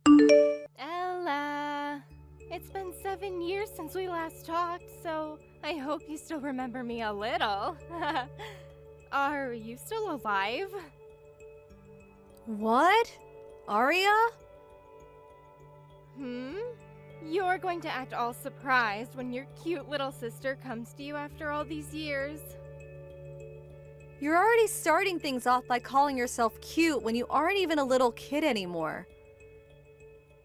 Ella, it's been 7 years since we last talked, so I hope you still remember me a little. Are you still alive? What? Aria? You're going to act all surprised when your cute little sister comes to you after all these years. You're already starting things off by calling yourself cute when you aren't even a little kid anymore.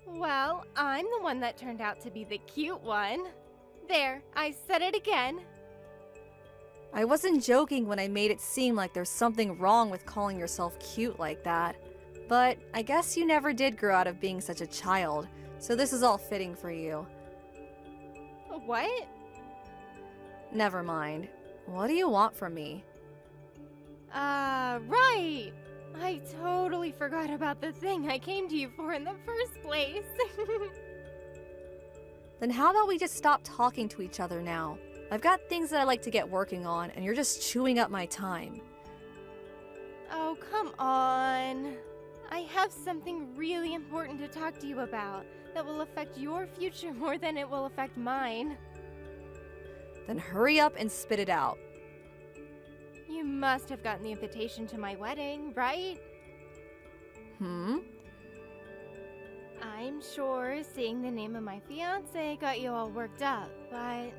Well, I'm the one that turned out to be the cute one. There, I said it again. I wasn't joking when I made it seem like there's something wrong with calling yourself cute like that. But I guess you never did grow out of being such a child, so this is all fitting for you. What? Never mind. What do you want from me? Right! I totally forgot about the thing I came to you for in the first place. Then how about we just stop talking to each other now? I've got things that I like to get working on, and you're just chewing up my time. Oh, come on. I have something really important to talk to you about that will affect your future more than it will affect mine. Then hurry up and spit it out. You must have gotten the invitation to my wedding, right? I'm sure seeing the name of my fiancé got you all worked up, but...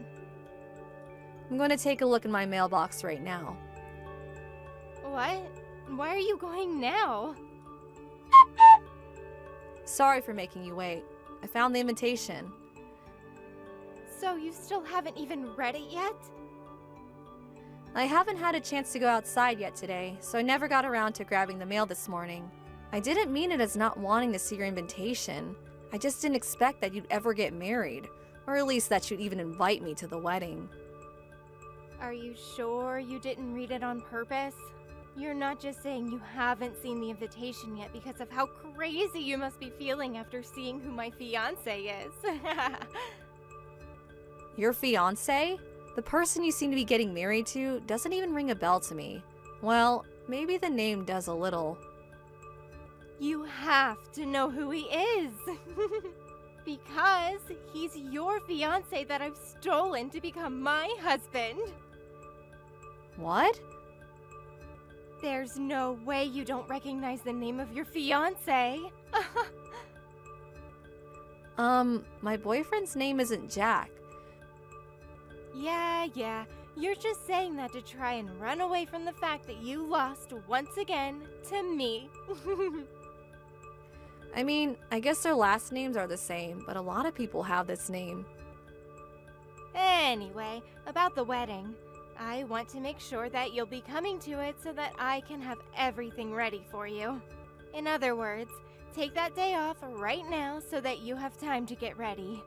I'm going to take a look in my mailbox right now. What? Why are you going now? Sorry for making you wait. I found the invitation. So you still haven't even read it yet? I haven't had a chance to go outside yet today, so I never got around to grabbing the mail this morning. I didn't mean it as not wanting to see your invitation. I just didn't expect that you'd ever get married, or at least that you'd even invite me to the wedding. Are you sure you didn't read it on purpose? You're not just saying you haven't seen the invitation yet because of how crazy you must be feeling after seeing who my fiancé is. Your fiancé? The person you seem to be getting married to doesn't even ring a bell to me. Well, maybe the name does a little. You have to know who he is. Because he's your fiancé that I've stolen to become my husband. What? There's no way you don't recognize the name of your fiancé. My boyfriend's name isn't Jack. Yeah. You're just saying that to try and run away from the fact that you lost once again to me. I mean, I guess their last names are the same, but a lot of people have this name. Anyway, about the wedding. I want to make sure that you'll be coming to it so that I can have everything ready for you. In other words, take that day off right now so that you have time to get ready.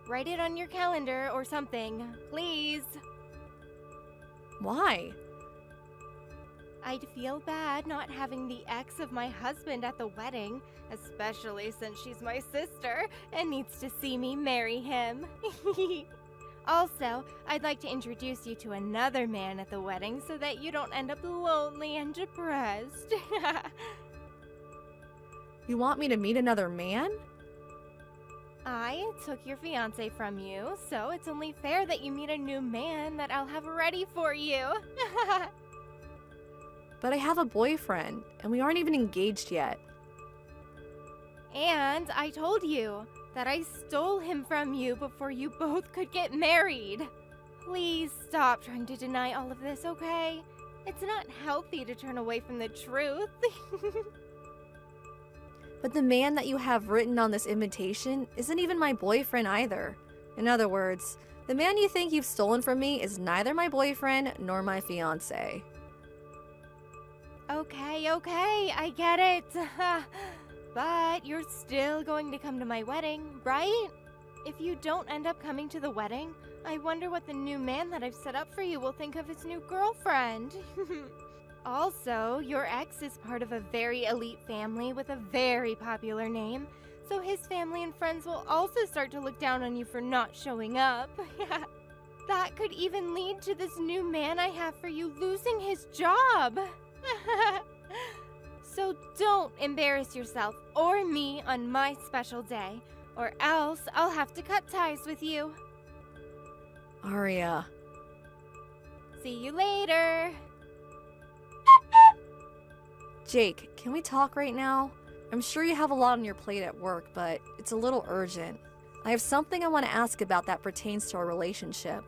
Write it on your calendar or something, please. Why? I'd feel bad not having the ex of my husband at the wedding, especially since she's my sister and needs to see me marry him. Also, I'd like to introduce you to another man at the wedding so that you don't end up lonely and depressed. You want me to meet another man? I took your fiancé from you, so it's only fair that you meet a new man that I'll have ready for you. But I have a boyfriend, and we aren't even engaged yet. And I told you that I stole him from you before you both could get married. Please stop trying to deny all of this, okay? It's not healthy to turn away from the truth. But the man that you have written on this invitation isn't even my boyfriend either. In other words, the man you think you've stolen from me is neither my boyfriend nor my fiancé. Okay, I get it. But you're still going to come to my wedding, right? If you don't end up coming to the wedding, I wonder what the new man that I've set up for you will think of his new girlfriend. Also, your ex is part of a very elite family with a very popular name, so his family and friends will also start to look down on you for not showing up. That could even lead to this new man I have for you losing his job. So don't embarrass yourself or me on my special day, or else I'll have to cut ties with you. Aria. See you later. Jake, can we talk right now? I'm sure you have a lot on your plate at work, but it's a little urgent. I have something I want to ask about that pertains to our relationship.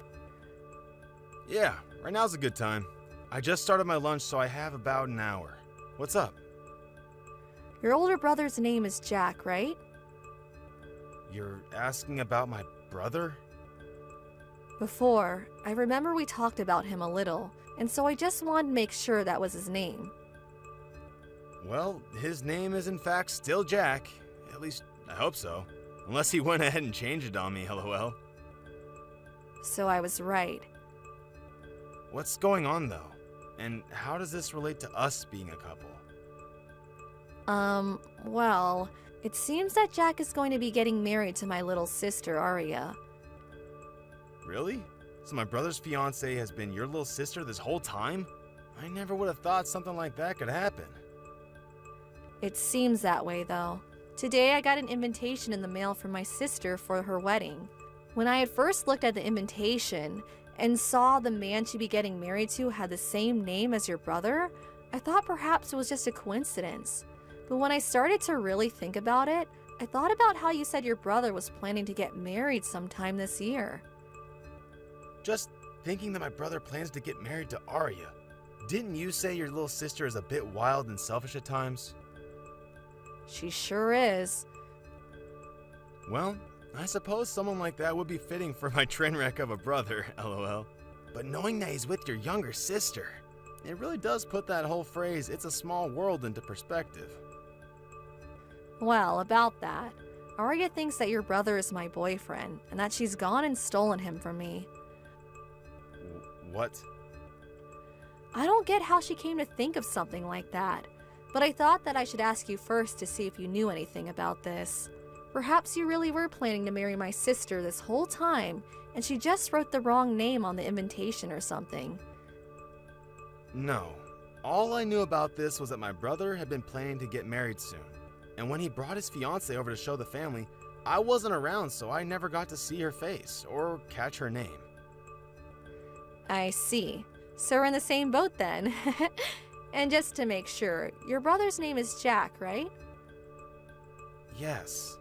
Yeah, right now's a good time. I just started my lunch, so I have about an hour. What's up? Your older brother's name is Jack, right? You're asking about my brother? Before, I remember we talked about him a little, and so I just wanted to make sure that was his name. Well, his name is in fact still Jack. At least, I hope so. Unless he went ahead and changed it on me, lol. So I was right. What's going on, though? And how does this relate to us being a couple? Well, it seems that Jack is going to be getting married to my little sister, Aria. Really? So my brother's fiancée has been your little sister this whole time? I never would have thought something like that could happen. It seems that way, though. Today I got an invitation in the mail from my sister for her wedding. When I had first looked at the invitation and saw the man she'd be getting married to had the same name as your brother, I thought perhaps it was just a coincidence. But when I started to really think about it, I thought about how you said your brother was planning to get married sometime this year. Just thinking that my brother plans to get married to Aria. Didn't you say your little sister is a bit wild and selfish at times? She sure is. Well, I suppose someone like that would be fitting for my train wreck of a brother, lol. But knowing that he's with your younger sister, it really does put that whole phrase, "it's a small world," into perspective. Well, about that, Aria thinks that your brother is my boyfriend, and that she's gone and stolen him from me. What? I don't get how she came to think of something like that, but I thought that I should ask you first to see if you knew anything about this. Perhaps you really were planning to marry my sister this whole time, and she just wrote the wrong name on the invitation or something. No. All I knew about this was that my brother had been planning to get married soon. And when he brought his fiancée over to show the family, I wasn't around, so I never got to see her face or catch her name. I see. So we're in the same boat then. And just to make sure, your brother's name is Jack, right? Yes.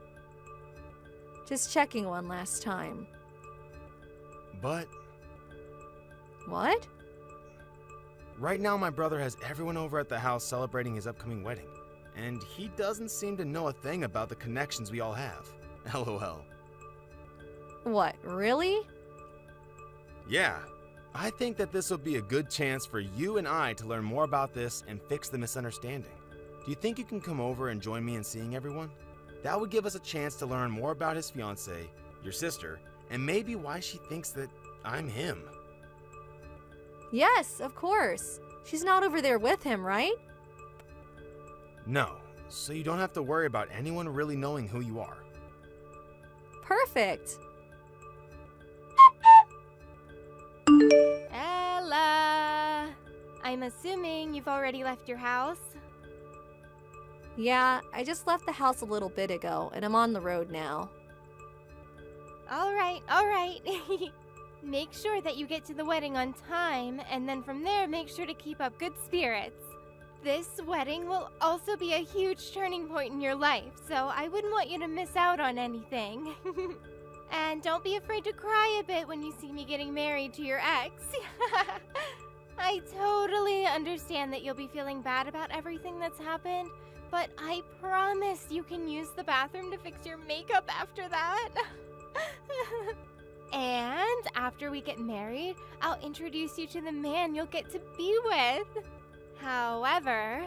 Just checking one last time. But What? right now my brother has everyone over at the house celebrating his upcoming wedding. And he doesn't seem to know a thing about the connections we all have. LOL. What, really? Yeah. I think that this will be a good chance for you and I to learn more about this and fix the misunderstanding. Do you think you can come over and join me in seeing everyone? That would give us a chance to learn more about his fiancée, your sister, and maybe why she thinks that I'm him. Yes, of course. She's not over there with him, right? No, so you don't have to worry about anyone really knowing who you are. Perfect. Ella! I'm assuming you've already left your house? Yeah, I just left the house a little bit ago, and I'm on the road now. All right. Make sure that you get to the wedding on time, and then from there, make sure to keep up good spirits. This wedding will also be a huge turning point in your life, so I wouldn't want you to miss out on anything. And don't be afraid to cry a bit when you see me getting married to your ex. I totally understand that you'll be feeling bad about everything that's happened, but I promise you can use the bathroom to fix your makeup after that. And after we get married, I'll introduce you to the man you'll get to be with. However,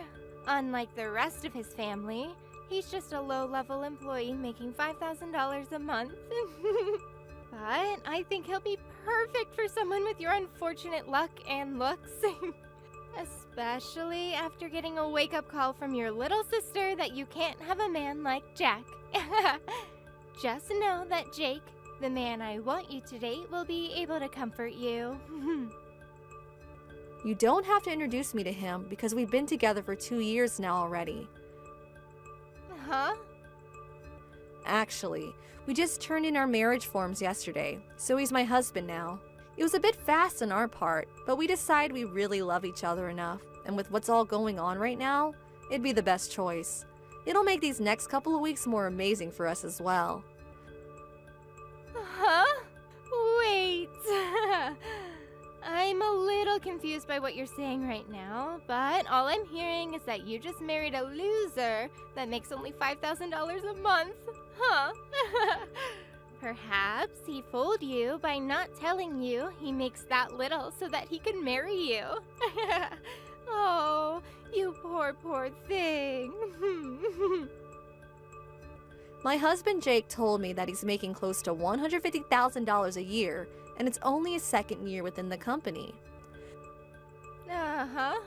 unlike the rest of his family, he's just a low-level employee making $5,000 a month. But I think he'll be perfect for someone with your unfortunate luck and looks. Especially after getting a wake-up call from your little sister that you can't have a man like Jack. Just know that Jake, the man I want you to date, will be able to comfort you. You don't have to introduce me to him because we've been together for 2 years now already. Huh? Actually, we just turned in our marriage forms yesterday, so he's my husband now. It was a bit fast on our part, but we decided we really love each other enough, and with what's all going on right now, it'd be the best choice. It'll make these next couple of weeks more amazing for us as well. Huh? Wait. I'm a little confused by what you're saying right now, but all I'm hearing is that you just married a loser that makes only $5,000 a month. Huh? Perhaps he fooled you by not telling you he makes that little so that he can marry you. Oh, you poor thing. My husband Jake told me that he's making close to $150,000 a year, and it's only his second year within the company. Uh-huh.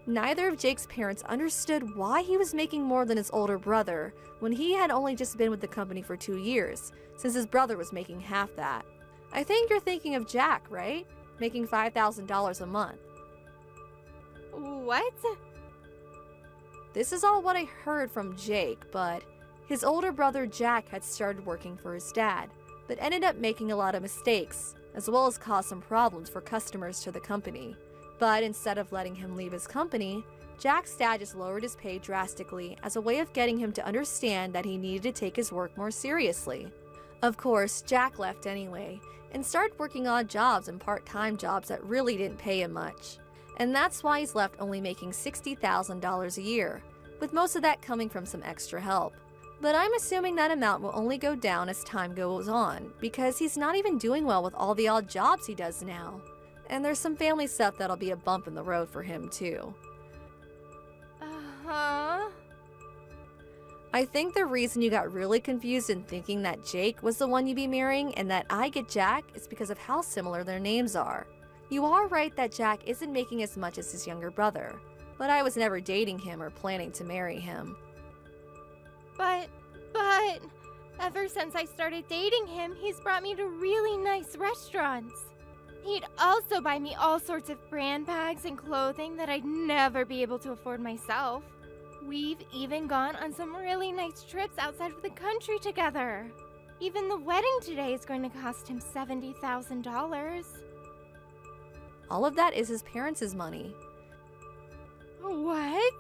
Neither of Jake's parents understood why he was making more than his older brother when he had only just been with the company for 2 years, since his brother was making half that. I think you're thinking of Jack, right? Making $5,000 a month. What? This is all what I heard from Jake, but his older brother Jack had started working for his dad, but ended up making a lot of mistakes, as well as caused some problems for customers to the company. But instead of letting him leave his company, Jack's dad just lowered his pay drastically as a way of getting him to understand that he needed to take his work more seriously. Of course, Jack left anyway, and started working odd jobs and part-time jobs that really didn't pay him much. And that's why he's left only making $60,000 a year, with most of that coming from some extra help. But I'm assuming that amount will only go down as time goes on, because he's not even doing well with all the odd jobs he does now. And there's some family stuff that'll be a bump in the road for him too. Uh-huh. I think the reason you got really confused in thinking that Jake was the one you'd be marrying and that I get Jack is because of how similar their names are. You are right that Jack isn't making as much as his younger brother, but I was never dating him or planning to marry him. But, ever since I started dating him, he's brought me to really nice restaurants. He'd also buy me all sorts of brand bags and clothing that I'd never be able to afford myself. We've even gone on some really nice trips outside of the country together. Even the wedding today is going to cost him $70,000. All of that is his parents' money. What?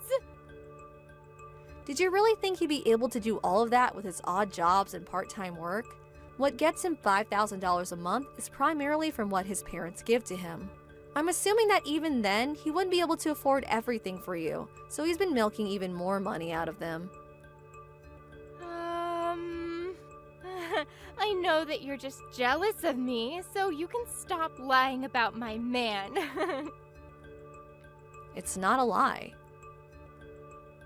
Did you really think he'd be able to do all of that with his odd jobs and part-time work? What gets him $5,000 a month is primarily from what his parents give to him. I'm assuming that even then, he wouldn't be able to afford everything for you, so he's been milking even more money out of them. I know that you're just jealous of me, so you can stop lying about my man. It's not a lie.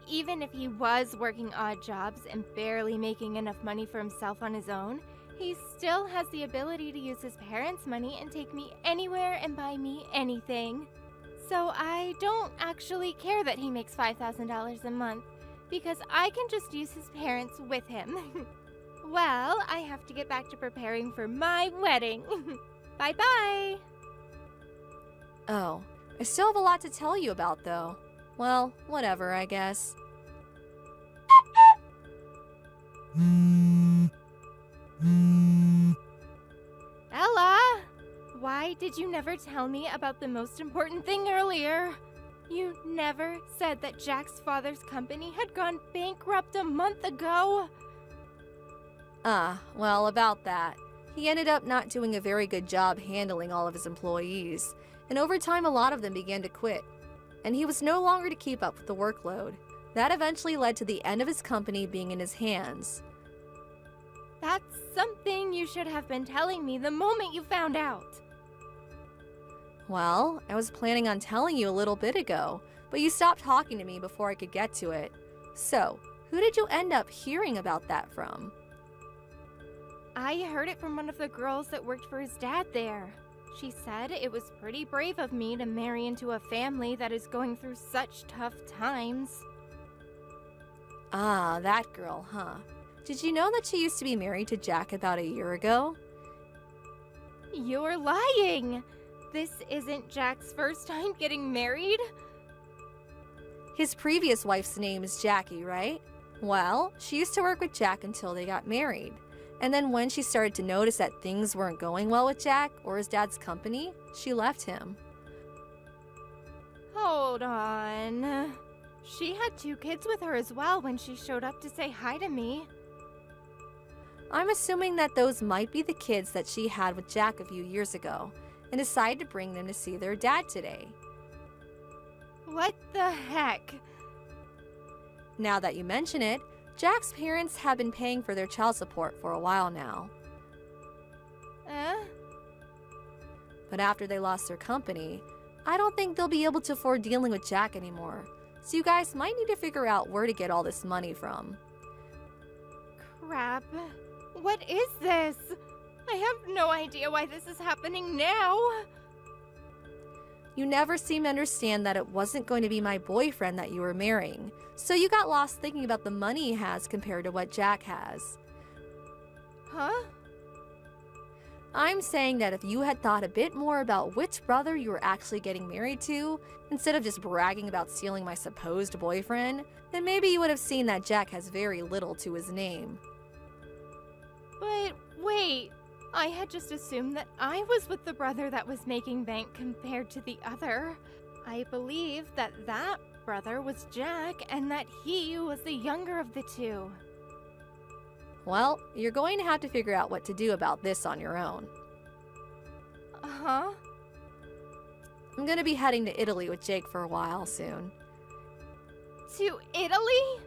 Even if he was working odd jobs and barely making enough money for himself on his own, he still has the ability to use his parents' money and take me anywhere and buy me anything. So I don't actually care that he makes $5,000 a month, because I can just use his parents with him. Well, I have to get back to preparing for my wedding. Bye-bye! Oh, I still have a lot to tell you about though. Well, whatever, I guess. Ella! Why did you never tell me about the most important thing earlier? You never said that Jack's father's company had gone bankrupt a month ago. Well, about that. He ended up not doing a very good job handling all of his employees, and over time a lot of them began to quit, and he was no longer to keep up with the workload. That eventually led to the end of his company being in his hands. That's something you should have been telling me the moment you found out. Well, I was planning on telling you a little bit ago, but you stopped talking to me before I could get to it. So, who did you end up hearing about that from? I heard it from one of the girls that worked for his dad there. She said it was pretty brave of me to marry into a family that is going through such tough times. Ah, that girl, huh? Did you know that she used to be married to Jack about a year ago? You're lying! This isn't Jack's first time getting married? His previous wife's name is Jackie, right? Well, she used to work with Jack until they got married. And then when she started to notice that things weren't going well with Jack or his dad's company, she left him. Hold on. She had 2 kids with her as well when she showed up to say hi to me. I'm assuming that those might be the kids that she had with Jack a few years ago and decided to bring them to see their dad today. What the heck? Now that you mention it, Jack's parents have been paying for their child support for a while now. But after they lost their company, I don't think they'll be able to afford dealing with Jack anymore. So you guys might need to figure out where to get all this money from. Crap. What is this? I have no idea why this is happening now. You never seem to understand that it wasn't going to be my boyfriend that you were marrying, so you got lost thinking about the money he has compared to what Jack has. Huh? I'm saying that if you had thought a bit more about which brother you were actually getting married to, instead of just bragging about stealing my supposed boyfriend, then maybe you would have seen that Jack has very little to his name. But wait, I had just assumed that I was with the brother that was making bank compared to the other. I believe that brother was Jack and that he was the younger of the 2. Well, you're going to have to figure out what to do about this on your own. Uh-huh. I'm going to be heading to Italy with Jake for a while soon. To Italy?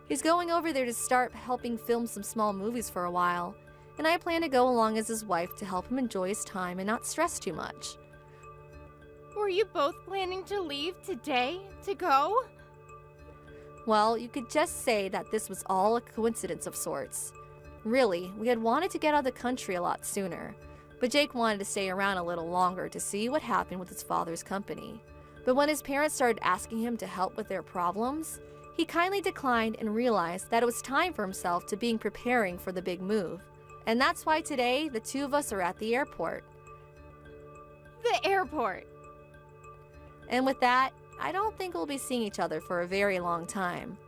He's going over there to start helping film some small movies for a while, and I plan to go along as his wife to help him enjoy his time and not stress too much. Were you both planning to leave today to go? Well, you could just say that this was all a coincidence of sorts. Really, we had wanted to get out of the country a lot sooner, but Jake wanted to stay around a little longer to see what happened with his father's company. But when his parents started asking him to help with their problems, he kindly declined and realized that it was time for himself to be preparing for the big move. And that's why today the 2 of us are at the airport. The airport. And with that, I don't think we'll be seeing each other for a very long time.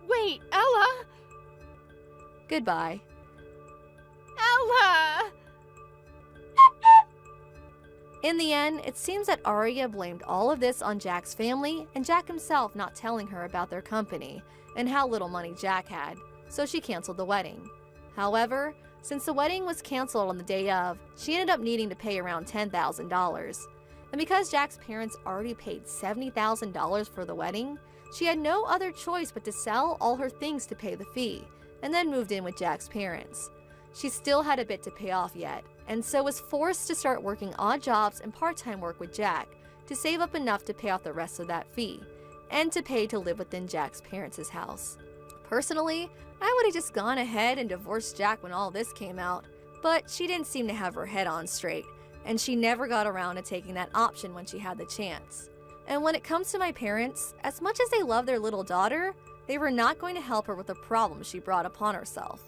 Wait, Ella? Goodbye. Ella! In the end, it seems that Arya blamed all of this on Jack's family and Jack himself not telling her about their company and how little money Jack had, so she canceled the wedding. However, since the wedding was canceled on the day of, she ended up needing to pay around $10,000. And because Jack's parents already paid $70,000 for the wedding, she had no other choice but to sell all her things to pay the fee, and then moved in with Jack's parents. She still had a bit to pay off yet, and so was forced to start working odd jobs and part-time work with Jack to save up enough to pay off the rest of that fee, and to pay to live within Jack's parents' house. Personally, I would have just gone ahead and divorced Jack when all this came out, but she didn't seem to have her head on straight, and she never got around to taking that option when she had the chance. And when it comes to my parents, as much as they love their little daughter, they were not going to help her with the problem she brought upon herself.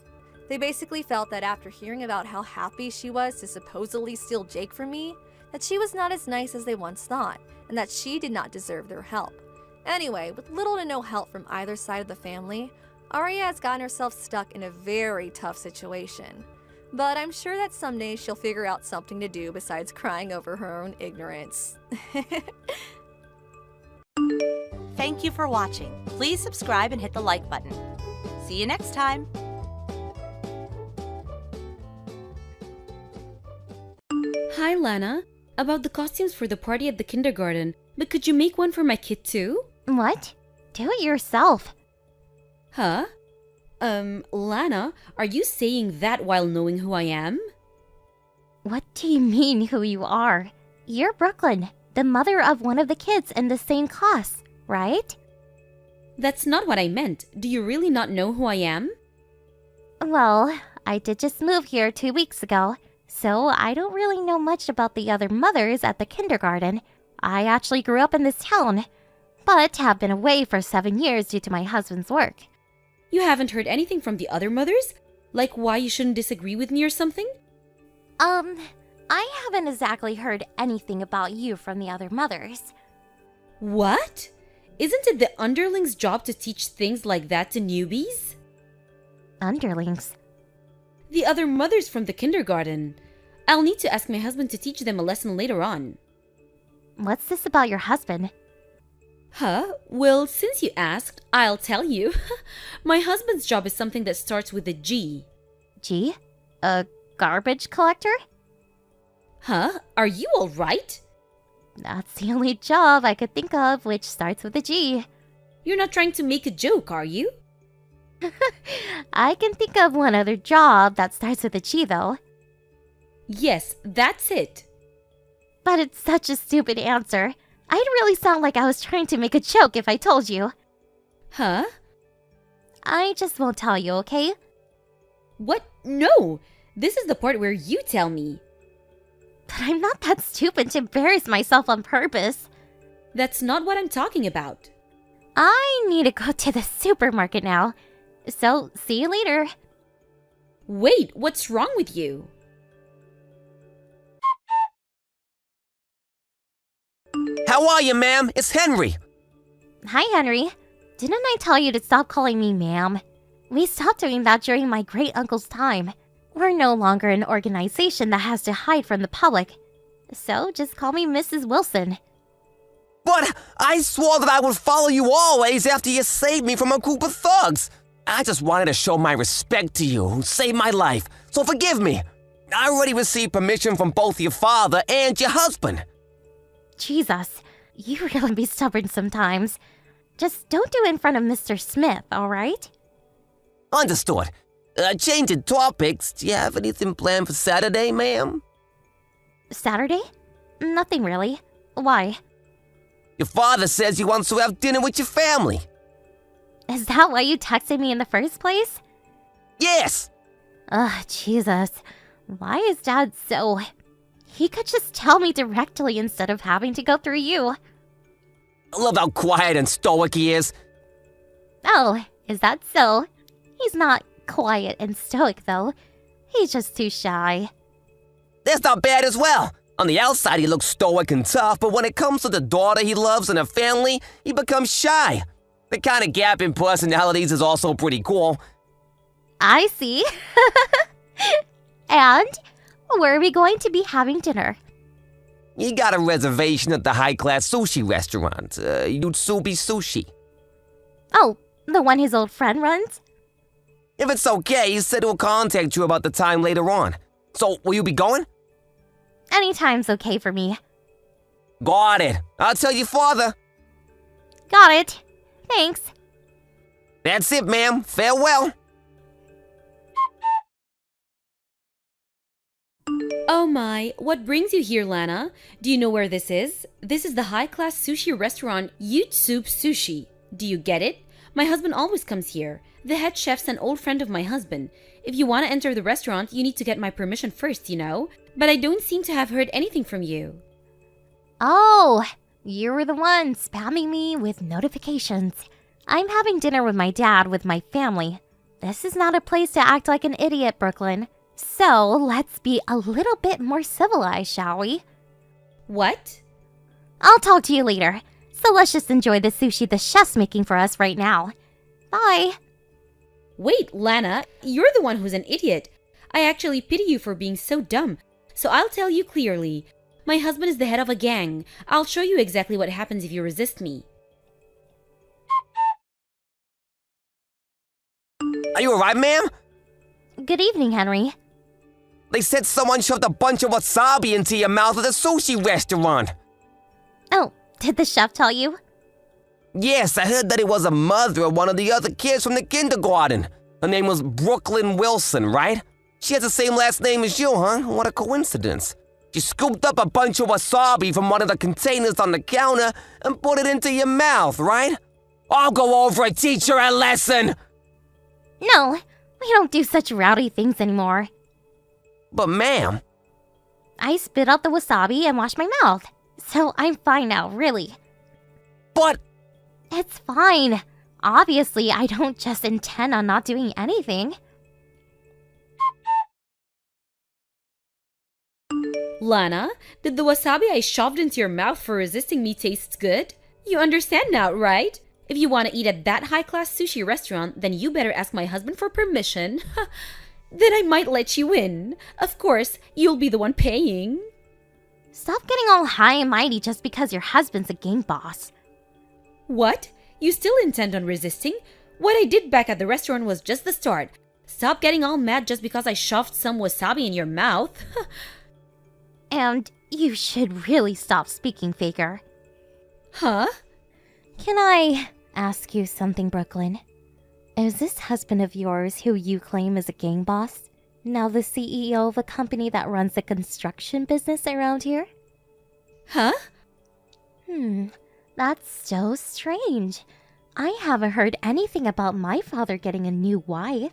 They basically felt that after hearing about how happy she was to supposedly steal Jake from me, that she was not as nice as they once thought, and that she did not deserve their help. Anyway, with little to no help from either side of the family, Arya has gotten herself stuck in a very tough situation. But I'm sure that someday she'll figure out something to do besides crying over her own ignorance. Thank you for watching. Please subscribe and hit the like button. See you next time. Hi, Lana. About the costumes for the party at the kindergarten, but could you make one for my kid too? What? Do it yourself. Huh? Lana, are you saying that while knowing who I am? What do you mean who you are? You're Brooklyn, the mother of one of the kids in the same class, right? That's not what I meant. Do you really not know who I am? Well, I did just move here 2 weeks ago, so I don't really know much about the other mothers at the kindergarten. I actually grew up in this town, but have been away for 7 years due to my husband's work. You haven't heard anything from the other mothers? Like why you shouldn't disagree with me or something? I haven't exactly heard anything about you from the other mothers. What? Isn't it the underling's job to teach things like that to newbies? Underlings? The other mothers from the kindergarten. I'll need to ask my husband to teach them a lesson later on. What's this about your husband? Huh? Well, since you asked, I'll tell you. My husband's job is something that starts with a G. G? A garbage collector? Huh? Are you alright? That's the only job I could think of which starts with a G. You're not trying to make a joke, are you? I can think of one other job that starts with a G, though. Yes, that's it. But it's such a stupid answer. I'd really sound like I was trying to make a joke if I told you. Huh? I just won't tell you, okay? What? No! This is the part where you tell me. But I'm not that stupid to embarrass myself on purpose. That's not what I'm talking about. I need to go to the supermarket now. So, see you later. Wait, what's wrong with you? How are you, ma'am? It's Henry. Hi, Henry. Didn't I tell you to stop calling me ma'am? We stopped doing that during my great-uncle's time. We're no longer an organization that has to hide from the public. So, just call me Mrs. Wilson. But I swore that I would follow you always after you saved me from a group of thugs. I just wanted to show my respect to you who saved my life, so forgive me. I already received permission from both your father and your husband. Jesus, you really be stubborn sometimes. Just don't do it in front of Mr. Smith, alright? Understood. Changing topics, do you have anything planned for Saturday, ma'am? Saturday? Nothing really. Why? Your father says he wants to have dinner with your family. Is that why you texted me in the first place? Yes! Ugh, Jesus. Why is Dad so... He could just tell me directly instead of having to go through you. I love how quiet and stoic he is. Oh, is that so? He's not quiet and stoic, though. He's just too shy. That's not bad as well. On the outside, he looks stoic and tough, but when it comes to the daughter he loves and her family, he becomes shy. The kind of gap in personalities is also pretty cool. I see. And where are we going to be having dinner? You got a reservation at the high-class sushi restaurant, Yutsubi Sushi. Oh, the one his old friend runs? If it's okay, he said he'll contact you about the time later on. So, will you be going? Anytime's okay for me. Got it. I'll tell your father. Got it. Thanks. That's it, ma'am. Farewell. Oh my, what brings you here, Lana? Do you know where this is? This is the high-class sushi restaurant Yutsubi Sushi. Do you get it? My husband always comes here. The head chef's an old friend of my husband. If you want to enter the restaurant, you need to get my permission first, you know? But I don't seem to have heard anything from you. Oh, you were the one spamming me with notifications. I'm having dinner with my dad with my family. This is not a place to act like an idiot, Brooklyn. So, let's be a little bit more civilized, shall we? What? I'll talk to you later. So let's just enjoy the sushi the chef's making for us right now. Bye. Wait, Lana, you're the one who's an idiot. I actually pity you for being so dumb. So I'll tell you clearly. My husband is the head of a gang. I'll show you exactly what happens if you resist me. Are you alright, ma'am? Good evening, Henry. They said someone shoved a bunch of wasabi into your mouth at a sushi restaurant. Oh, did the chef tell you? Yes, I heard that it was a mother of one of the other kids from the kindergarten. Her name was Brooklyn Wilson, right? She has the same last name as you, huh? What a coincidence. She scooped up a bunch of wasabi from one of the containers on the counter and put it into your mouth, right? I'll go over and teach her a lesson! No, we don't do such rowdy things anymore. But ma'am... I spit out the wasabi and washed my mouth. So I'm fine now, really. But... It's fine. Obviously, I don't just intend on not doing anything. Lana, did the wasabi I shoved into your mouth for resisting me taste good? You understand now, right? If you want to eat at that high-class sushi restaurant, then you better ask my husband for permission. Then I might let you in. Of course, you'll be the one paying. Stop getting all high and mighty just because your husband's a gang boss. What? You still intend on resisting? What I did back at the restaurant was just the start. Stop getting all mad just because I shoved some wasabi in your mouth. And you should really stop speaking, Faker. Huh? Can I ask you something, Brooklyn? Is this husband of yours who you claim is a gang boss now the CEO of a company that runs a construction business around here? Huh? That's so strange. I haven't heard anything about my father getting a new wife.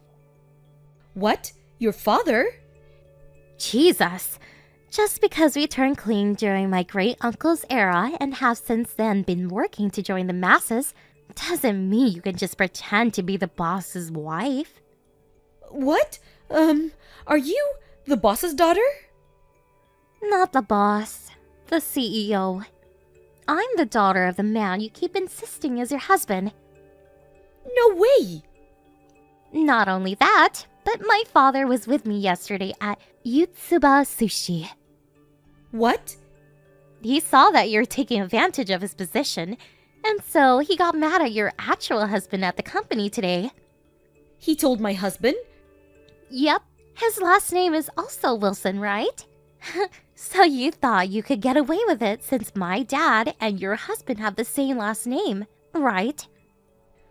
What? Your father? Jesus! Just because we turned clean during my great-uncle's era and have since then been working to join the masses doesn't mean you can just pretend to be the boss's wife. What? Are you the boss's daughter? Not the boss, the CEO. I'm the daughter of the man you keep insisting is your husband. No way! Not only that, but my father was with me yesterday at Yutsuba Sushi. What? He saw that you're taking advantage of his position, and so he got mad at your actual husband at the company today. He told my husband? Yep, his last name is also Wilson, right? So you thought you could get away with it since my dad and your husband have the same last name, right?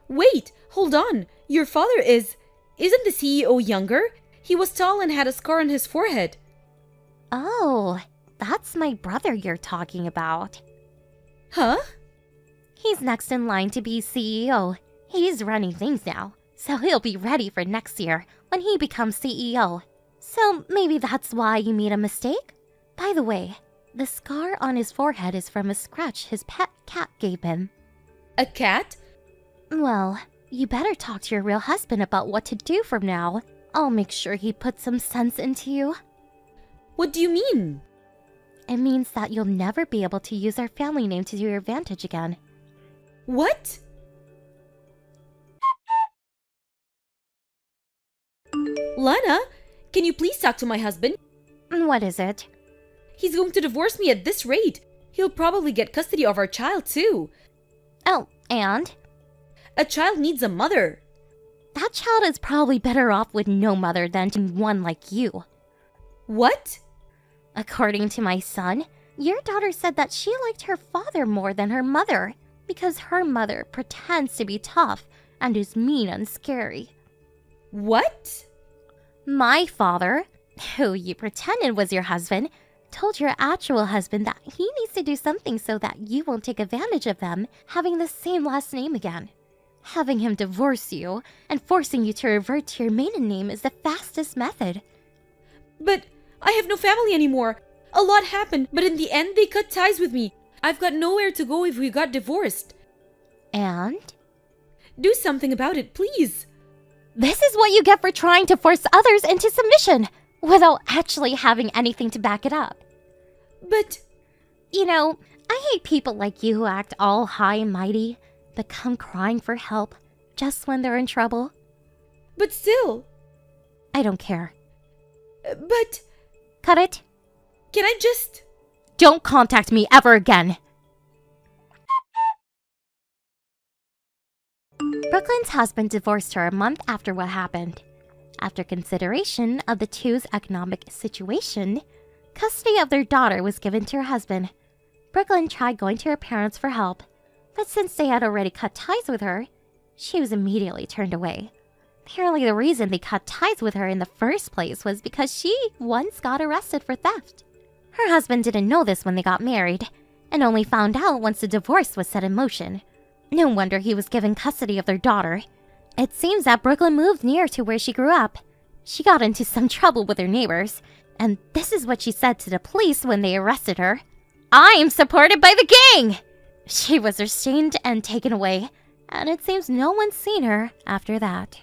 Wait, hold on. Your father isn't the CEO younger? He was tall and had a scar on his forehead. Oh, that's my brother you're talking about. Huh? He's next in line to be CEO. He's running things now, so he'll be ready for next year when he becomes CEO. So maybe that's why you made a mistake? By the way, the scar on his forehead is from a scratch his pet cat gave him. A cat? Well, you better talk to your real husband about what to do from now. I'll make sure he puts some sense into you. What do you mean? It means that you'll never be able to use our family name to your advantage again. What? Lana, can you please talk to my husband? What is it? He's going to divorce me at this rate. He'll probably get custody of our child too. Oh, and? A child needs a mother. That child is probably better off with no mother than one like you. What? According to my son, your daughter said that she liked her father more than her mother because her mother pretends to be tough and is mean and scary. What? My father, who you pretended was your husband, told your actual husband that he needs to do something so that you won't take advantage of them having the same last name again. Having him divorce you and forcing you to revert to your maiden name is the fastest method. But I have no family anymore. A lot happened, but in the end they cut ties with me. I've got nowhere to go if we got divorced. And? Do something about it, please. This is what you get for trying to force others into submission without actually having anything to back it up. But... You know, I hate people like you who act all high and mighty, but come crying for help just when they're in trouble. But still... I don't care. But... Cut it. Can I just... Don't contact me ever again. Brooklyn's husband divorced her a month after what happened. After consideration of the two's economic situation, custody of their daughter was given to her husband. Brooklyn tried going to her parents for help, but since they had already cut ties with her, she was immediately turned away. Apparently the reason they cut ties with her in the first place was because she once got arrested for theft. Her husband didn't know this when they got married, and only found out once the divorce was set in motion. No wonder he was given custody of their daughter. It seems that Brooklyn moved near to where she grew up. She got into some trouble with her neighbors, and this is what she said to the police when they arrested her. "I am supported by the gang!" She was restrained and taken away, and it seems no one's seen her after that.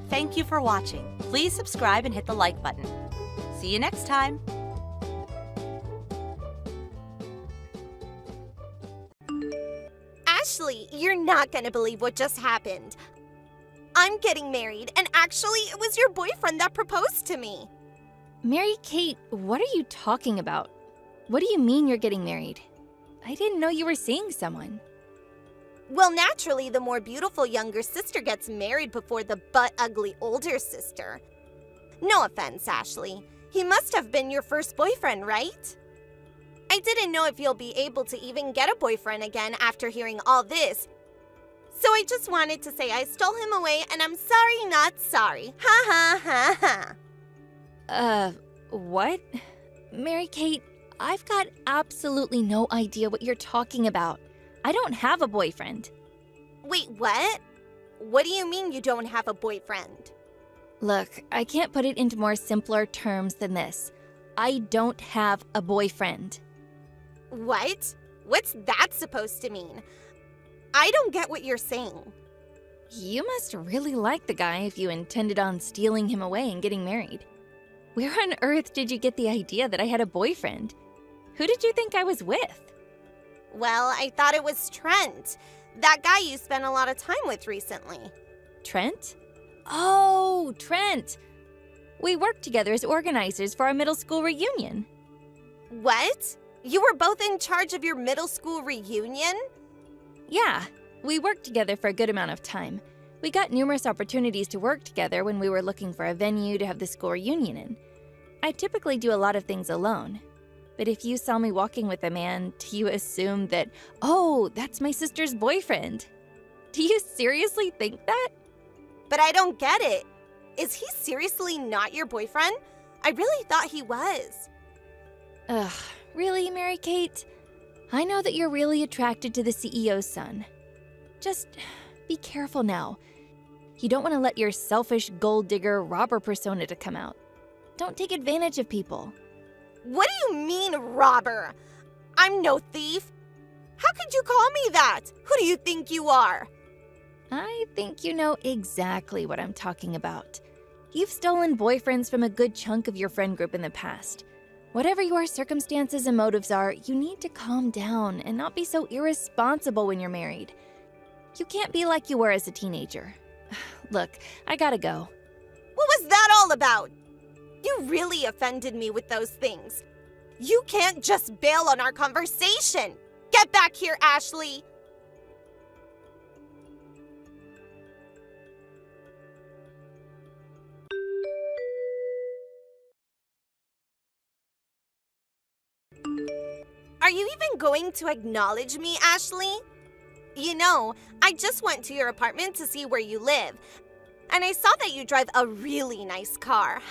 Thank you for watching. Please subscribe and hit the like button. See you next time. Ashley, you're not gonna believe what just happened. I'm getting married, and actually, it was your boyfriend that proposed to me. Mary Kate, what are you talking about? What do you mean you're getting married? I didn't know you were seeing someone. Well, naturally, the more beautiful younger sister gets married before the butt-ugly older sister. No offense, Ashley. He must have been your first boyfriend, right? I didn't know if you'll be able to even get a boyfriend again after hearing all this. So I just wanted to say I stole him away, and I'm sorry not sorry. Ha ha ha ha. What? Mary Kate, I've got absolutely no idea what you're talking about. I don't have a boyfriend. Wait, what? What do you mean you don't have a boyfriend? Look, I can't put it into more simpler terms than this. I don't have a boyfriend. What? What's that supposed to mean? I don't get what you're saying. You must really like the guy if you intended on stealing him away and getting married. Where on earth did you get the idea that I had a boyfriend? Who did you think I was with? Well, I thought it was Trent, that guy you spent a lot of time with recently. Trent? Oh, Trent! We worked together as organizers for our middle school reunion. What? You were both in charge of your middle school reunion? Yeah, we worked together for a good amount of time. We got numerous opportunities to work together when we were looking for a venue to have the school reunion in. I typically do a lot of things alone. But if you saw me walking with a man, do you assume that, oh, that's my sister's boyfriend? Do you seriously think that? But I don't get it. Is he seriously not your boyfriend? I really thought he was. Ugh, really, Mary Kate? I know that you're really attracted to the CEO's son. Just be careful now. You don't want to let your selfish gold digger robber persona to come out. Don't take advantage of people. What do you mean, robber? I'm no thief. How could you call me that? Who do you think you are? I think you know exactly what I'm talking about. You've stolen boyfriends from a good chunk of your friend group in the past. Whatever your circumstances and motives are, you need to calm down and not be so irresponsible when you're married. You can't be like you were as a teenager. Look, I gotta go. What was that all about? You really offended me with those things. You can't just bail on our conversation. Get back here, Ashley. Are you even going to acknowledge me, Ashley? You know, I just went to your apartment to see where you live, and I saw that you drive a really nice car.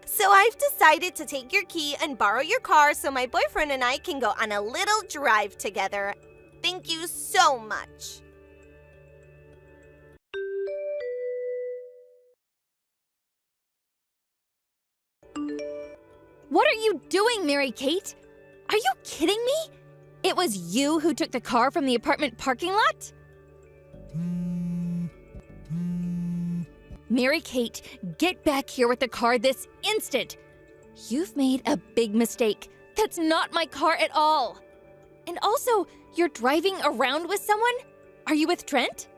So I've decided to take your key and borrow your car so my boyfriend and I can go on a little drive together. Thank you so much. What are you doing, Mary Kate? Are you kidding me? It was you who took the car from the apartment parking lot? Mary Kate, get back here with the car this instant. You've made a big mistake. That's not my car at all. And also, you're driving around with someone? Are you with Trent?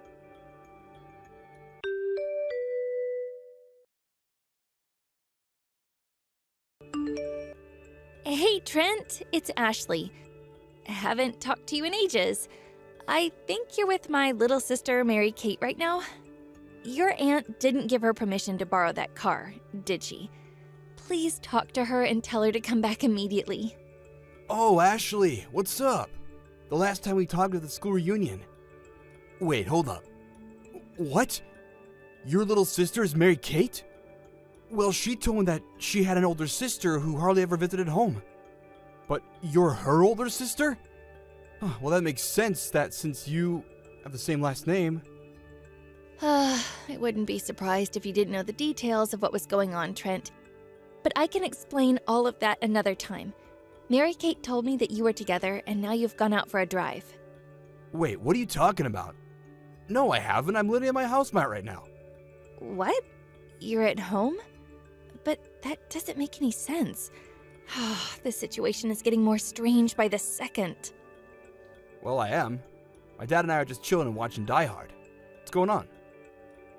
Hey, Trent, it's Ashley. I haven't talked to you in ages. I think you're with my little sister, Mary Kate, right now. Your aunt didn't give her permission to borrow that car, did she? Please talk to her and tell her to come back immediately. Oh, Ashley, what's up? The last time we talked at the school reunion. Wait, hold up. What? Your little sister is Mary Kate? Well, she told me that she had an older sister who hardly ever visited home. But you're her older sister? Well, that makes sense that since you have the same last name. I wouldn't be surprised if you didn't know the details of what was going on, Trent. But I can explain all of that another time. Mary Kate told me that you were together and now you've gone out for a drive. Wait, what are you talking about? No, I haven't. I'm living at my housemate right now. What? You're at home? But That doesn't make any sense. This situation is getting more strange by the second. Well, I am. My dad and I are just chilling and watching Die Hard. What's going on?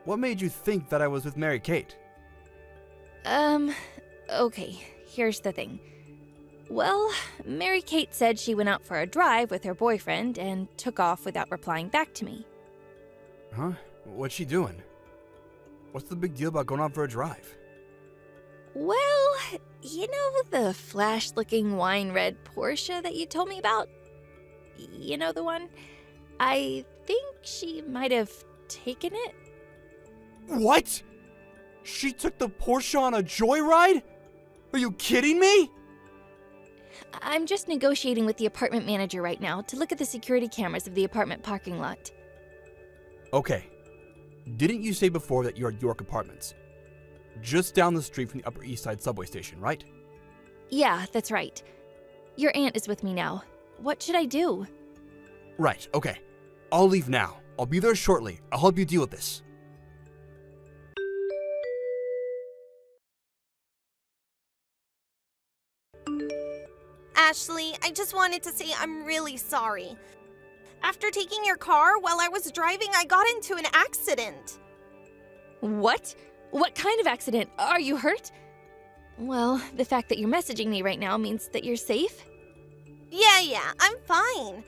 What made you think that I was with Mary Kate? Okay, here's the thing. Well, Mary Kate said she went out for a drive with her boyfriend and took off without replying back to me. Huh? What's she doing? What's the big deal about going out for a drive? Well, you know the flash-looking wine red Porsche that you told me about? You know the one? I think she might have taken it. What? She took the Porsche on a joyride? Are you kidding me? I'm just negotiating with the apartment manager right now to look at the security cameras of the apartment parking lot. Okay. Didn't you say before that you're at York Apartments? Just down the street from the Upper East Side subway station, right? Yeah, that's right. Your aunt is with me now. What should I do? Right, okay. I'll leave now. I'll be there shortly. I'll help you deal with this. Ashley, I just wanted to say I'm really sorry. After taking your car while I was driving, I got into an accident. What? What kind of accident? Are you hurt? Well, the fact that you're messaging me right now means that you're safe? Yeah, I'm fine.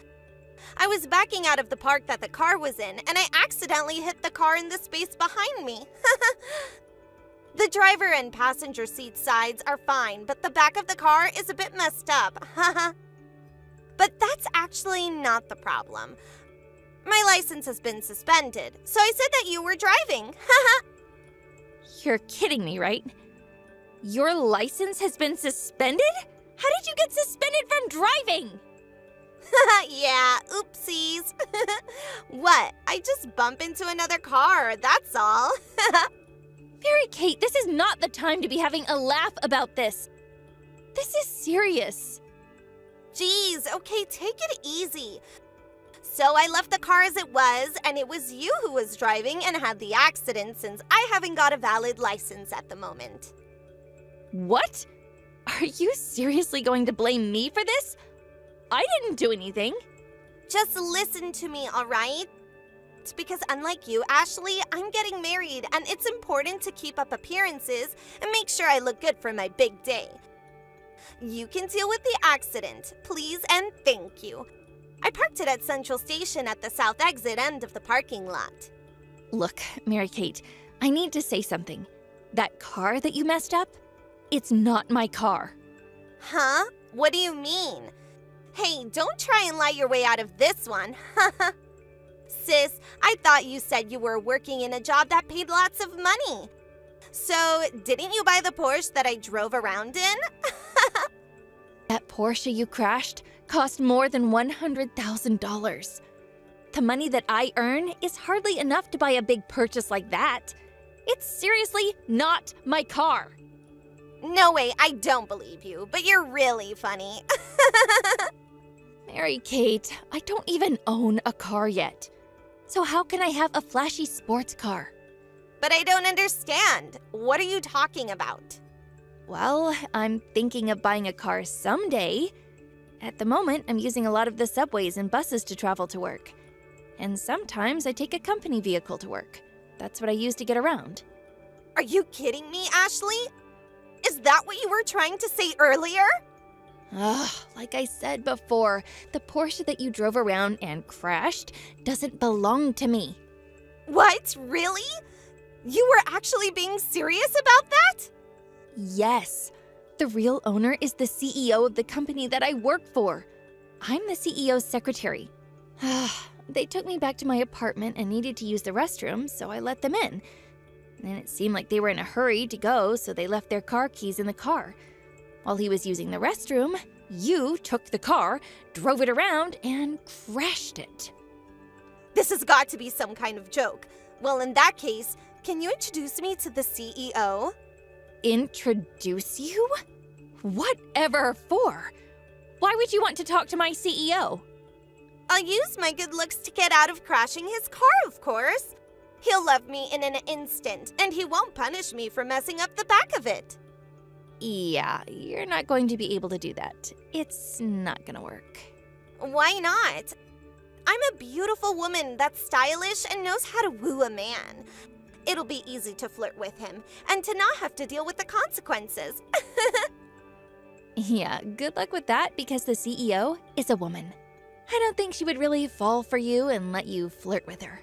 I was backing out of the park that the car was in, and I accidentally hit the car in the space behind me. The driver and passenger seat sides are fine, but the back of the car is a bit messed up. But that's actually not the problem. My license has been suspended, so I said that you were driving. You're kidding me, right? Your license has been suspended? How did you get suspended from driving? Yeah, oopsies. What? I just bump into another car, that's all. Mary Kate, this is not the time to be having a laugh about this. This is serious. Jeez, okay, take it easy. So I left the car as it was, and it was you who was driving and had the accident since I haven't got a valid license at the moment. What? Are you seriously going to blame me for this? I didn't do anything. Just listen to me, all right? Because unlike you, Ashley, I'm getting married, and it's important to keep up appearances and make sure I look good for my big day. You can deal with the accident, please and thank you. I parked it at Central Station at the south exit end of the parking lot. Look, Mary Kate, I need to say something. That car that you messed up, it's not my car. Huh? What do you mean? Hey, don't try and lie your way out of this one. Sis, I thought you said you were working in a job that paid lots of money. So, didn't you buy the Porsche that I drove around in? That Porsche you crashed cost more than $100,000. The money that I earn is hardly enough to buy a big purchase like that. It's seriously not my car. No way, I don't believe you, but you're really funny. Mary Kate, I don't even own a car yet. So how can I have a flashy sports car? But I don't understand. What are you talking about? Well, I'm thinking of buying a car someday. At the moment, I'm using a lot of the subways and buses to travel to work. And sometimes I take a company vehicle to work. That's what I use to get around. Are you kidding me, Ashley? Is that what you were trying to say earlier? Like I said before, the Porsche that you drove around and crashed doesn't belong to me. What? Really? You were actually being serious about that? Yes. The real owner is the CEO of the company that I work for. I'm the CEO's secretary. They took me back to my apartment and needed to use the restroom, so I let them in. And it seemed like they were in a hurry to go, so they left their car keys in the car. While he was using the restroom, you took the car, drove it around, and crashed it. This has got to be some kind of joke. Well, in that case, can you introduce me to the CEO? Introduce you? Whatever for? Why would you want to talk to my CEO? I'll use my good looks to get out of crashing his car, of course. He'll love me in an instant, and he won't punish me for messing up the back of it. Yeah, you're not going to be able to do that. It's not gonna work. Why not? I'm a beautiful woman that's stylish and knows how to woo a man. It'll be easy to flirt with him and to not have to deal with the consequences. Yeah, good luck with that because the CEO is a woman. I don't think she would really fall for you and let you flirt with her.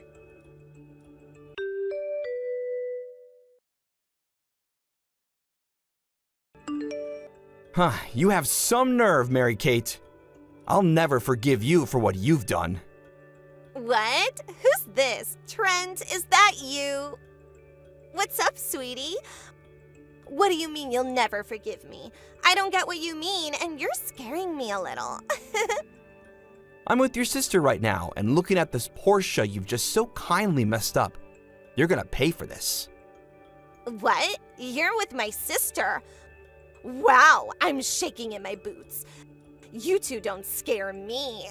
Huh, you have some nerve, Mary Kate. I'll never forgive you for what you've done. What? Who's this? Trent, is that you? What's up, sweetie? What do you mean you'll never forgive me? I don't get what you mean, and you're scaring me a little. I'm with your sister right now and looking at this Porsche you've just so kindly messed up. You're gonna pay for this. What? You're with my sister? Wow, I'm shaking in my boots. You two don't scare me.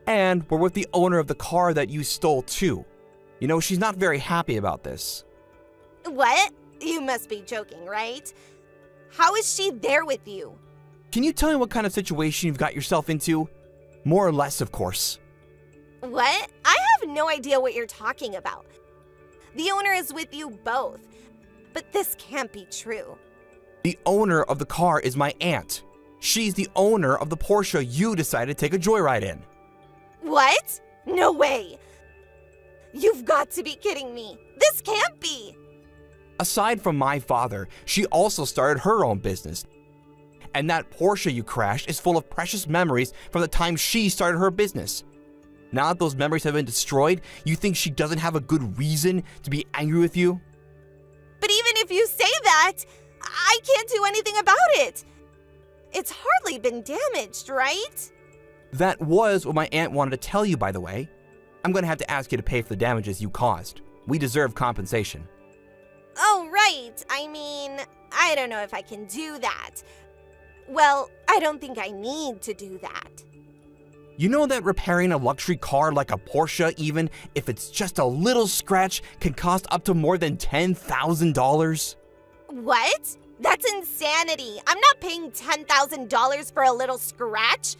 And we're with the owner of the car that you stole too. You know, she's not very happy about this. What? You must be joking, right? How is she there with you? Can you tell me what kind of situation you've got yourself into? More or less, of course. What? I have no idea what you're talking about. The owner is with you both. But this can't be true. The owner of the car is my aunt. She's the owner of the Porsche you decided to take a joyride in. What? No way. You've got to be kidding me. This can't be. Aside from my father, she also started her own business. And that Porsche you crashed is full of precious memories from the time she started her business. Now that those memories have been destroyed, you think she doesn't have a good reason to be angry with you? But even if you say that, I can't do anything about it. It's hardly been damaged, right? That was what my aunt wanted to tell you, by the way. I'm going to have to ask you to pay for the damages you caused. We deserve compensation. Oh, right. I mean, I don't know if I can do that. Well, I don't think I need to do that. You know that repairing a luxury car like a Porsche, even if it's just a little scratch, can cost up to more than $10,000? What? That's insanity. I'm not paying $10,000 for a little scratch.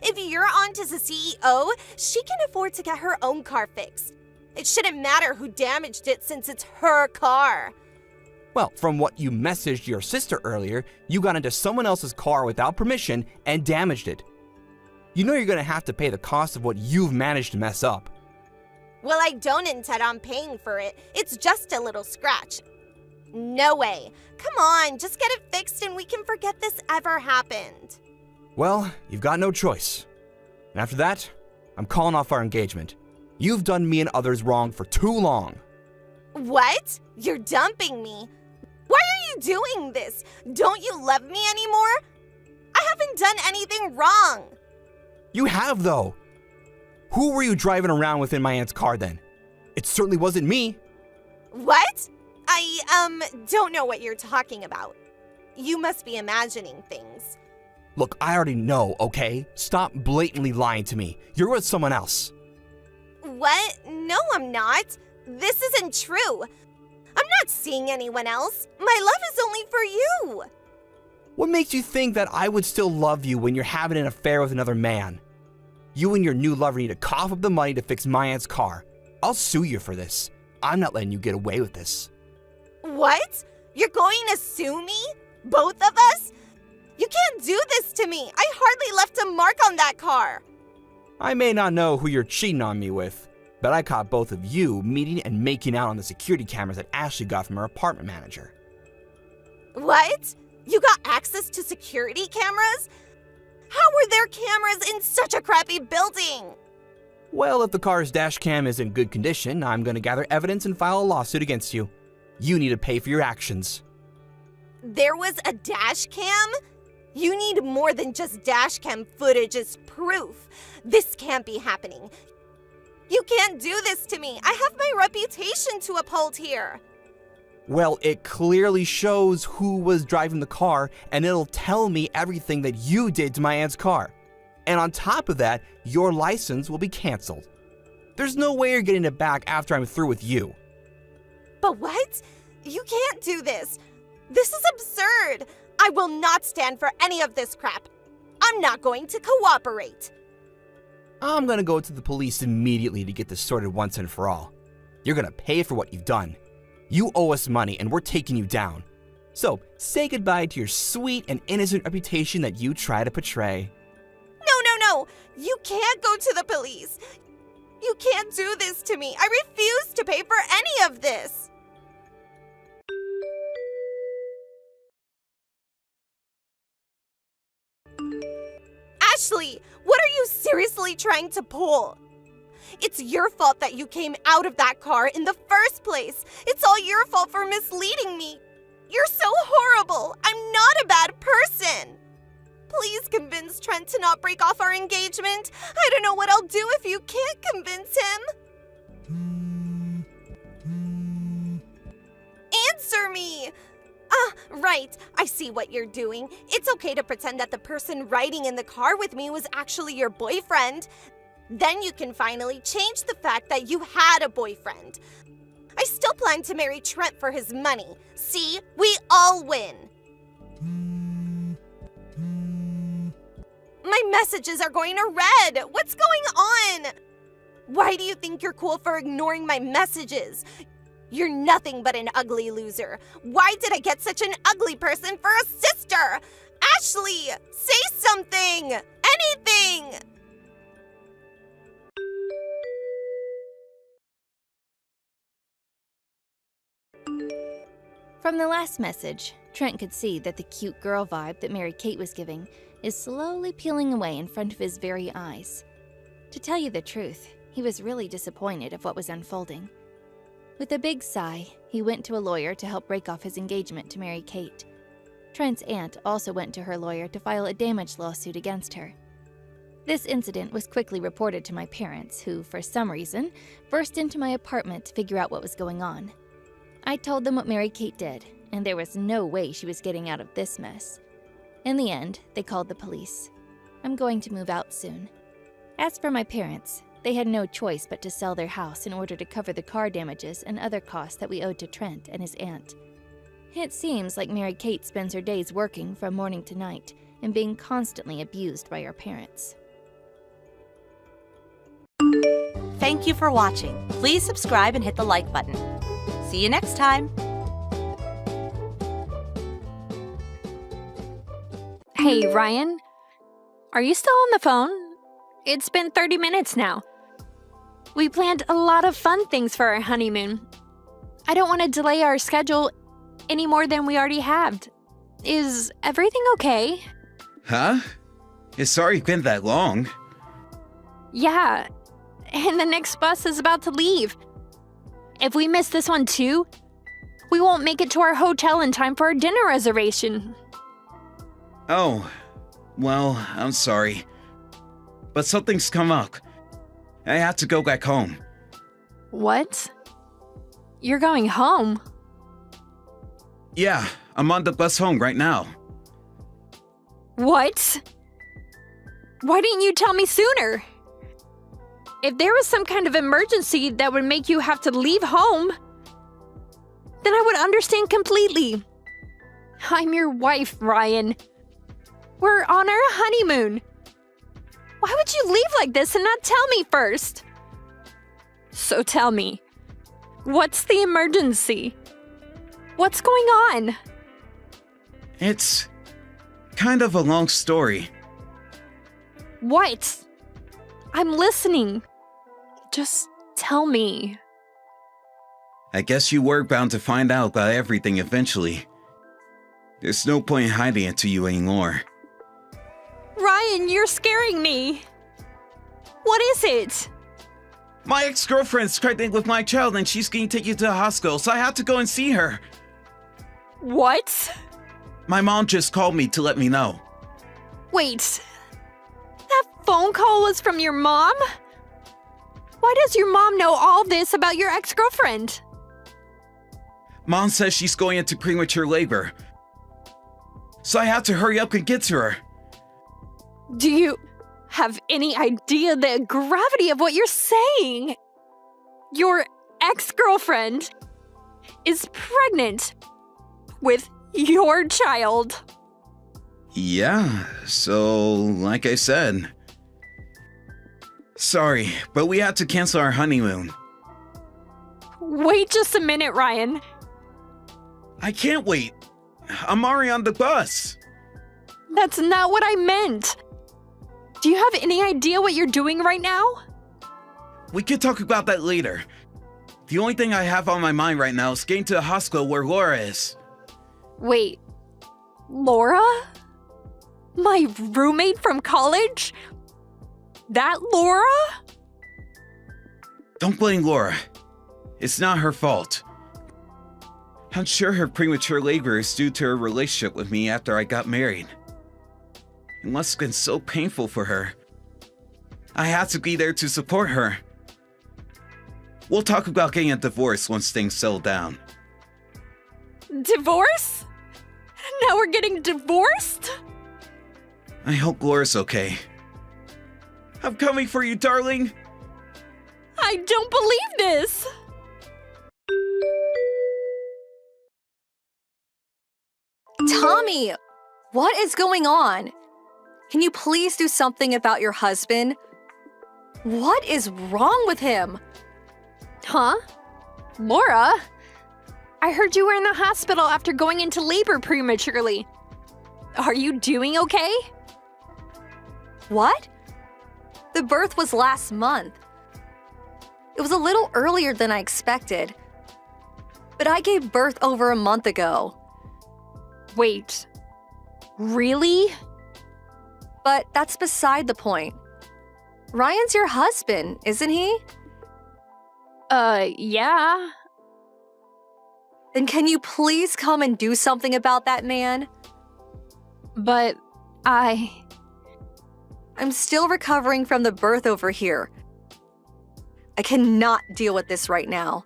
If your aunt is a CEO, she can afford to get her own car fixed. It shouldn't matter who damaged it since it's her car. Well, from what you messaged your sister earlier, you got into someone else's car without permission and damaged it. You know you're going to have to pay the cost of what you've managed to mess up. Well, I don't intend on paying for it. It's just a little scratch. No way. Come on, just get it fixed and we can forget this ever happened. Well, you've got no choice. And after that, I'm calling off our engagement. You've done me and others wrong for too long. What? You're dumping me? Why are you doing this? Don't you love me anymore? I haven't done anything wrong. You have, though. Who were you driving around with in my aunt's car then? It certainly wasn't me. What? I don't know what you're talking about. You must be imagining things. Look, I already know, okay? Stop blatantly lying to me. You're with someone else. What? No, I'm not. This isn't true. I'm not seeing anyone else. My love is only for you. What makes you think that I would still love you when you're having an affair with another man? You and your new lover need to cough up the money to fix my aunt's car. I'll sue you for this. I'm not letting you get away with this. What? You're going to sue me? Both of us? You can't do this to me. I hardly left a mark on that car. I may not know who you're cheating on me with, but I caught both of you meeting and making out on the security cameras that Ashley got from her apartment manager. What? You got access to security cameras? How were there cameras in such a crappy building? Well, if the car's dash cam is in good condition, I'm going to gather evidence and file a lawsuit against you. You need to pay for your actions. There was a dash cam? You need more than just dash cam footage as proof. This can't be happening. You can't do this to me. I have my reputation to uphold here. Well, it clearly shows who was driving the car, and it'll tell me everything that you did to my aunt's car. And on top of that, your license will be canceled. There's no way you're getting it back after I'm through with you. But what? You can't do this. This is absurd! I will not stand for any of this crap. I'm not going to cooperate. I'm gonna go to the police immediately to get this sorted once and for all. You're gonna pay for what you've done. You owe us money and we're taking you down. So say goodbye to your sweet and innocent reputation that you try to portray. No! You can't go to the police. You can't do this to me. I refuse to pay for any of this. Ashley, what are you seriously trying to pull? It's your fault that you came out of that car in the first place. It's all your fault for misleading me. You're so horrible. I'm not a bad person. Please convince Trent to not break off our engagement. I don't know what I'll do if you can't convince him. Answer me! Right. I see what you're doing. It's okay to pretend that the person riding in the car with me was actually your boyfriend. Then you can finally change the fact that you had a boyfriend. I still plan to marry Trent for his money. See? We all win. My messages are going to red. What's going on? Why do you think you're cool for ignoring my messages? You're nothing but an ugly loser. Why did I get such an ugly person for a sister? Ashley, say something! Anything! From the last message, Trent could see that the cute girl vibe that Mary-Kate was giving is slowly peeling away in front of his very eyes. To tell you the truth, he was really disappointed of what was unfolding. With a big sigh, he went to a lawyer to help break off his engagement to Mary-Kate. Trent's aunt also went to her lawyer to file a damage lawsuit against her. This incident was quickly reported to my parents, who, for some reason, burst into my apartment to figure out what was going on. I told them what Mary-Kate did, and there was no way she was getting out of this mess. In the end, they called the police. I'm going to move out soon. As for my parents, they had no choice but to sell their house in order to cover the car damages and other costs that we owed to Trent and his aunt. It seems like Mary-Kate spends her days working from morning to night and being constantly abused by her parents. Thank you for watching. Please subscribe and hit the like button. See you next time. Hey, Ryan. Are you still on the phone? It's been 30 minutes now. We planned a lot of fun things for our honeymoon. I don't want to delay our schedule any more than we already have. Is everything okay? Huh? It's already been that long. Yeah, and the next bus is about to leave. If we miss this one too, we won't make it to our hotel in time for our dinner reservation. Oh, well, I'm sorry. But something's come up. I have to go back home. What? You're going home? Yeah, I'm on the bus home right now. What? Why didn't you tell me sooner? If there was some kind of emergency that would make you have to leave home, then I would understand completely. I'm your wife, Ryan. We're on our honeymoon. Why would you leave like this and not tell me first? So tell me, what's the emergency? What's going on? It's kind of a long story. What? I'm listening. Just tell me. I guess you were bound to find out about everything eventually. There's no point in hiding it to you anymore. Ryan, you're scaring me. What is it? My ex-girlfriend's pregnant with my child and she's getting taken to the hospital, so I had to go and see her. What? My mom just called me to let me know. Wait. That phone call was from your mom? Why does your mom know all this about your ex-girlfriend? Mom says she's going into premature labor. So I had to hurry up and get to her. Do you have any idea the gravity of what you're saying? Your ex-girlfriend is pregnant with Your child. Yeah, so like I said. Sorry, but we had to cancel our honeymoon. Wait just a minute, Ryan. I can't wait. I'm already on the bus. That's not what I meant. Do you have any idea what you're doing right now? We could talk about that later. The only thing I have on my mind right now is getting to the hospital where Laura is. Wait, Laura? My roommate from college? That Laura? Don't blame Laura. It's not her fault. I'm sure her premature labor is due to her relationship with me after I got married. It must have been so painful for her. I had to be there to support her. We'll talk about getting a divorce once things settle down. Divorce? Now we're getting divorced? I hope Laura's okay. I'm coming for you, darling! I don't believe this! Tommy, what is going on? Can you please do something about your husband? What is wrong with him? Huh? Laura? I heard you were in the hospital after going into labor prematurely. Are you doing okay? What? The birth was last month. It was a little earlier than I expected. But I gave birth over a month ago. Wait. Really? But that's beside the point. Ryan's your husband, isn't he? Yeah. Then can you please come and do something about that man? But I'm still recovering from the birth over here. I cannot deal with this right now.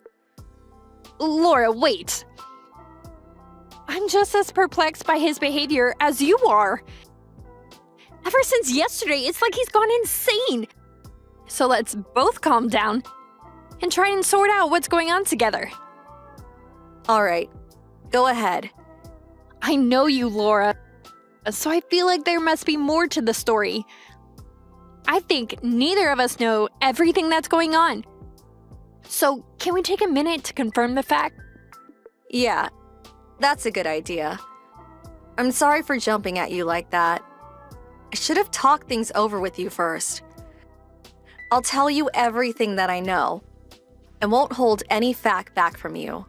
Laura, wait. I'm just as perplexed by his behavior as you are. Ever since yesterday, it's like he's gone insane. So let's both calm down and try and sort out what's going on together. All right, go ahead. I know you, Laura, so I feel like there must be more to the story. I think neither of us know everything that's going on. So, can we take a minute to confirm the fact? Yeah, that's a good idea. I'm sorry for jumping at you like that. I should have talked things over with you first. I'll tell you everything that I know and won't hold any fact back from you.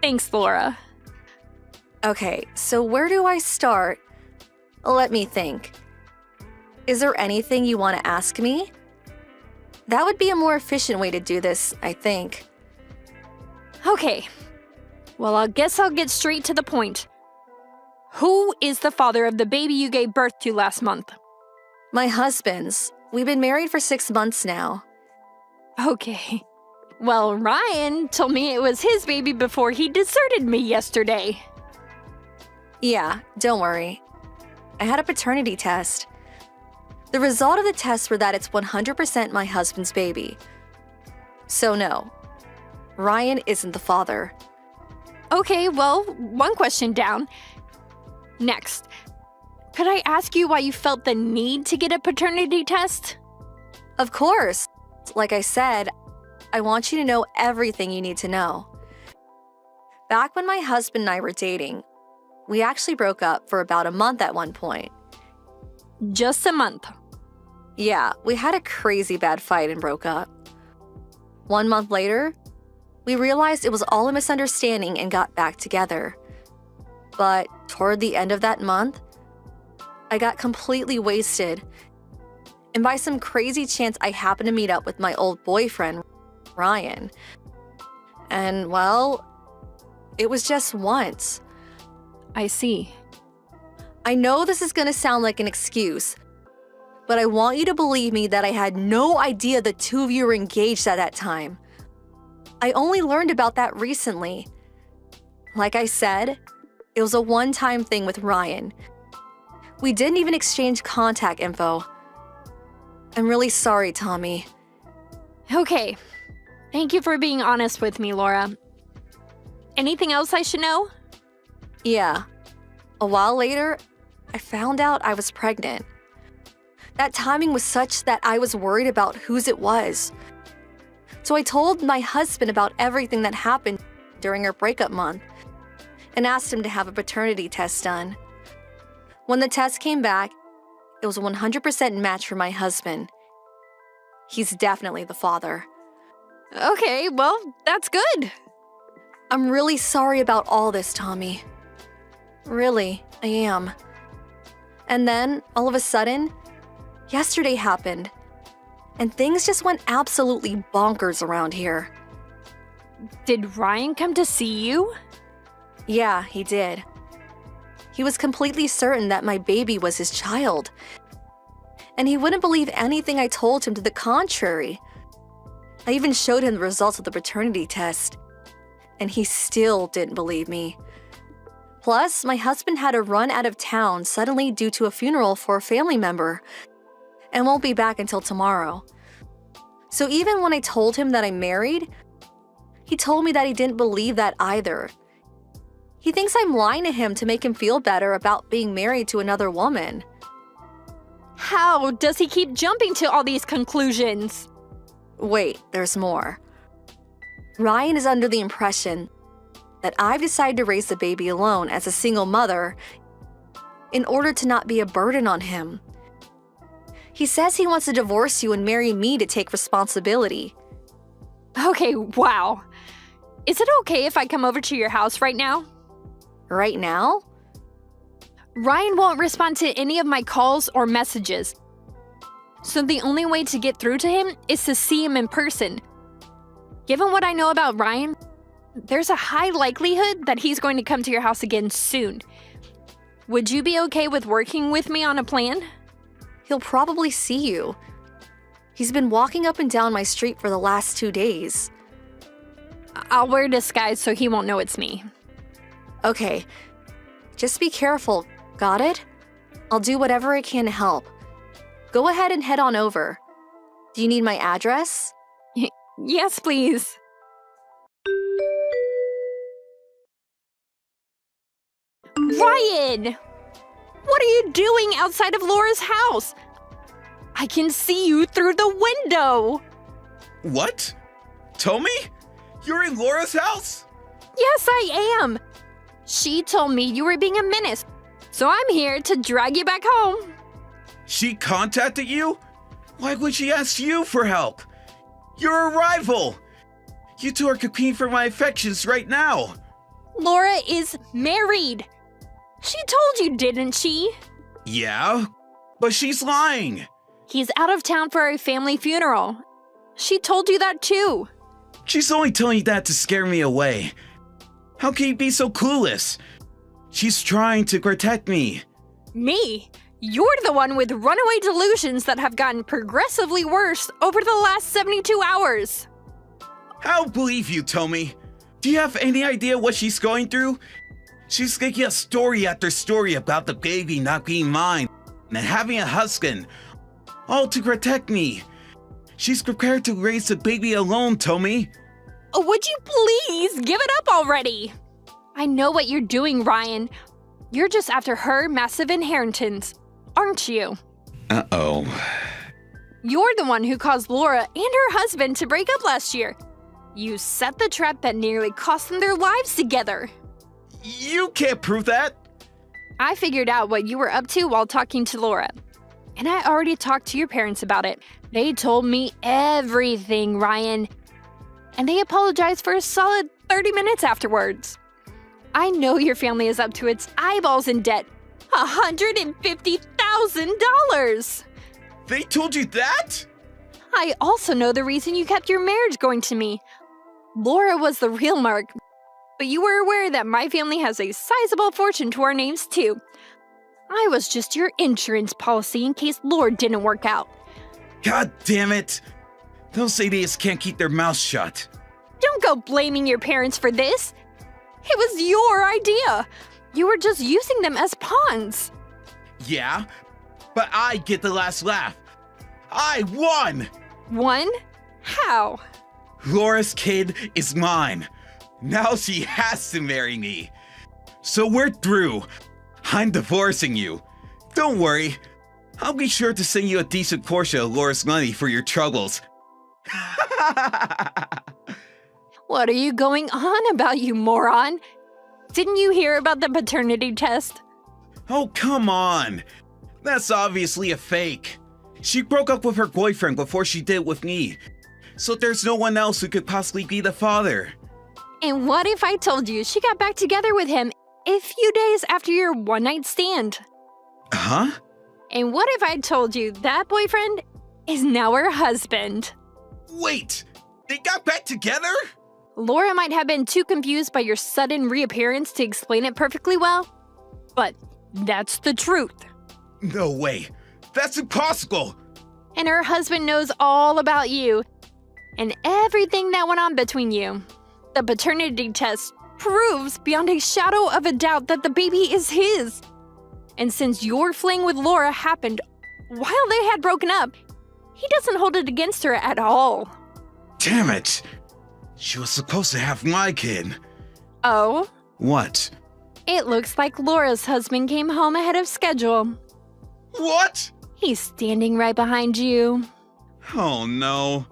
Thanks, Laura. Okay, so where do I start? Let me think. Is there anything you want to ask me? That would be a more efficient way to do this, I think. Okay. Well, I guess I'll get straight to the point. Who is the father of the baby you gave birth to last month? My husband's. We've been married for 6 months now. Okay. Well, Ryan told me it was his baby before he deserted me yesterday. Yeah, don't worry. I had a paternity test. The result of the test were that it's 100% my husband's baby. So no, Ryan isn't the father. Okay, well, one question down. Next, could I ask you why you felt the need to get a paternity test? Of course. Like I said, I want you to know everything you need to know. Back when my husband and I were dating, we actually broke up for about a month at one point. Just a month. Yeah, we had a crazy bad fight and broke up. 1 month later, we realized it was all a misunderstanding and got back together. But toward the end of that month, I got completely wasted. And by some crazy chance, I happened to meet up with my old boyfriend, Ryan. And well, it was just once. I see. I know this is going to sound like an excuse, but I want you to believe me that I had no idea the two of you were engaged at that time. I only learned about that recently. Like I said, it was a one-time thing with Ryan. We didn't even exchange contact info. I'm really sorry, Tommy. Okay. Thank you for being honest with me, Laura. Anything else I should know? Yeah. A while later, I found out I was pregnant. That timing was such that I was worried about whose it was. So I told my husband about everything that happened during our breakup month and asked him to have a paternity test done. When the test came back, it was a 100% match for my husband. He's definitely the father. Okay, well, that's good. I'm really sorry about all this, Tommy. Really, I am. And then, all of a sudden, yesterday happened. And things just went absolutely bonkers around here. Did Ryan come to see you? Yeah, he did. He was completely certain that my baby was his child. And he wouldn't believe anything I told him to the contrary. I even showed him the results of the paternity test. And he still didn't believe me. Plus, my husband had to run out of town suddenly due to a funeral for a family member and won't be back until tomorrow. So even when I told him that I'm married, he told me that he didn't believe that either. He thinks I'm lying to him to make him feel better about being married to another woman. How does he keep jumping to all these conclusions? Wait, there's more. Ryan is under the impression that I've decided to raise the baby alone as a single mother in order to not be a burden on him. He says he wants to divorce you and marry me to take responsibility. Okay, wow. Is it okay if I come over to your house right now? Right now? Ryan won't respond to any of my calls or messages. So the only way to get through to him is to see him in person. Given what I know about Ryan, there's a high likelihood that he's going to come to your house again soon. Would you be okay with working with me on a plan? He'll probably see you. He's been walking up and down my street for the last 2 days. I'll wear a disguise so he won't know it's me. Okay, just be careful, got it? I'll do whatever I can to help. Go ahead and head on over. Do you need my address? Yes, please. Ryan! What are you doing outside of Laura's house? I can see you through the window! What? Tommy? You're in Laura's house? Yes, I am! She told me you were being a menace, so I'm here to drag you back home. She contacted you? Why would she ask you for help? You're a rival! You two are competing for my affections right now! Laura is married! She told you, didn't she? Yeah, but she's lying! He's out of town for a family funeral. She told you that too. She's only telling you that to scare me away. How can you be so clueless? She's trying to protect me. Me? You're the one with runaway delusions that have gotten progressively worse over the last 72 hours. I'll believe you, Tommy. Do you have any idea what she's going through? She's making a story after story about the baby not being mine and having a husband, all to protect me. She's prepared to raise the baby alone, Tommy. Would you please give it up already? I know what you're doing, Ryan. You're just after her massive inheritance, aren't you? Uh-oh. You're the one who caused Laura and her husband to break up last year. You set the trap that nearly cost them their lives together. You can't prove that. I figured out what you were up to while talking to Laura. And I already talked to your parents about it. They told me everything, Ryan. And they apologized for a solid 30 minutes afterwards. I know your family is up to its eyeballs in debt. $150,000! They told you that? I also know the reason you kept your marriage going to me. Laura was the real Mark, but you were aware that my family has a sizable fortune to our names too. I was just your insurance policy in case Laura didn't work out. God damn it! Those idiots can't keep their mouths shut. Don't go blaming your parents for this. It was your idea. You were just using them as pawns. Yeah, but I get the last laugh. I won! Won? How? Laura's kid is mine. Now she has to marry me. So we're through. I'm divorcing you. Don't worry. I'll be sure to send you a decent portion of Laura's money for your troubles. What are you going on about, you moron? Didn't you hear about the paternity test? Oh, come on. That's obviously a fake. She broke up with her boyfriend before she did with me. So there's no one else who could possibly be the father. And what if I told you she got back together with him a few days after your one-night stand? Huh? And what if I told you that boyfriend is now her husband? Wait, they got back together? Laura might have been too confused by your sudden reappearance to explain it perfectly well, but that's the truth. No way. That's impossible. And her husband knows all about you and everything that went on between you. The paternity test proves beyond a shadow of a doubt that the baby is his. And since your fling with Laura happened while they had broken up, he doesn't hold it against her at all. Damn it. She was supposed to have my kid. Oh? What? It looks like Laura's husband came home ahead of schedule. What? He's standing right behind you. Oh no.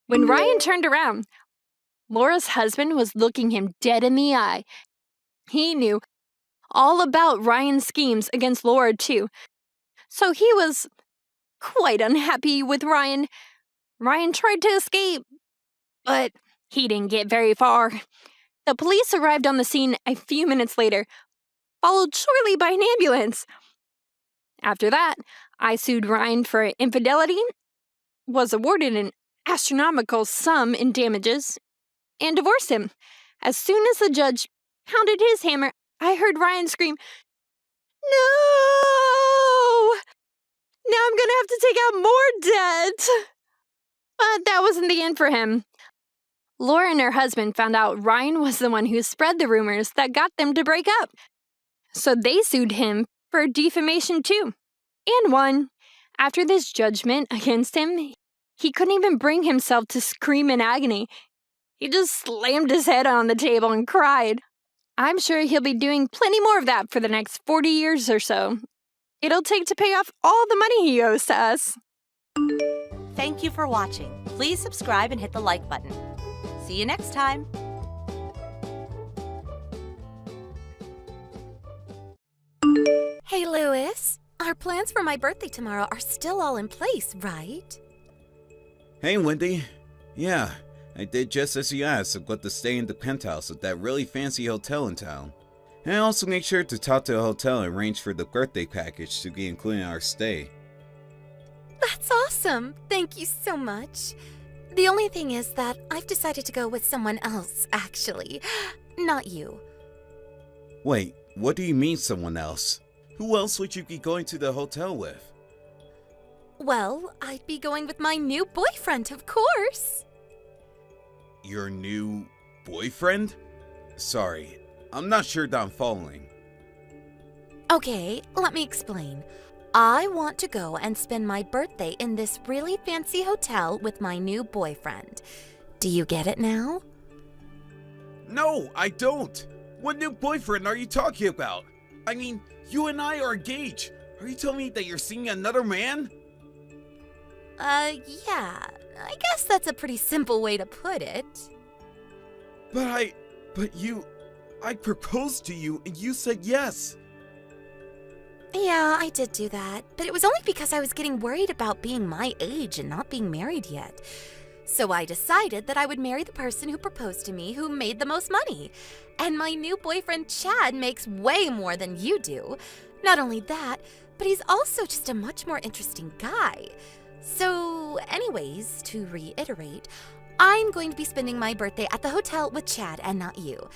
When Ryan turned around, Laura's husband was looking him dead in the eye. He knew all about Ryan's schemes against Laura too, so he was quite unhappy with Ryan. Ryan tried to escape, but he didn't get very far. The police arrived on the scene a few minutes later, followed shortly by an ambulance. After that, I sued Ryan for infidelity, was awarded an astronomical sum in damages, and divorced him. As soon as the judge pounded his hammer, I heard Ryan scream, "No! Now I'm gonna have to take out more debt!" But that wasn't the end for him. Laura and her husband found out Ryan was the one who spread the rumors that got them to break up. So they sued him for defamation too, and won. After this judgment against him, he couldn't even bring himself to scream in agony. He just slammed his head on the table and cried. I'm sure he'll be doing plenty more of that for the next 40 years or so. It'll take to pay off all the money he owes to us. Thank you for watching. Please subscribe and hit the like button. See you next time. Hey, Louis. Our plans for my birthday tomorrow are still all in place, right? Hey, Wendy. Yeah, I did just as you asked and got to stay in the penthouse at that really fancy hotel in town. And I also made sure to talk to the hotel and arrange for the birthday package to be included in our stay. That's awesome. Thank you so much. The only thing is that I've decided to go with someone else, actually. Not you. Wait, what do you mean someone else? Who else would you be going to the hotel with? Well, I'd be going with my new boyfriend, of course. Your new boyfriend? Sorry, I'm not sure that I'm following. Okay, let me explain. I want to go and spend my birthday in this really fancy hotel with my new boyfriend. Do you get it now? No, I don't. What new boyfriend are you talking about? I mean, you and I are engaged. Are you telling me that you're seeing another man? Yeah. I guess that's a pretty simple way to put it. I proposed to you and you said yes. Yeah, I did do that, but it was only because I was getting worried about being my age and not being married yet. So I decided that I would marry the person who proposed to me who made the most money. And my new boyfriend Chad makes way more than you do. Not only that, but he's also just a much more interesting guy. So anyways, to reiterate, I'm going to be spending my birthday at the hotel with Chad and not you.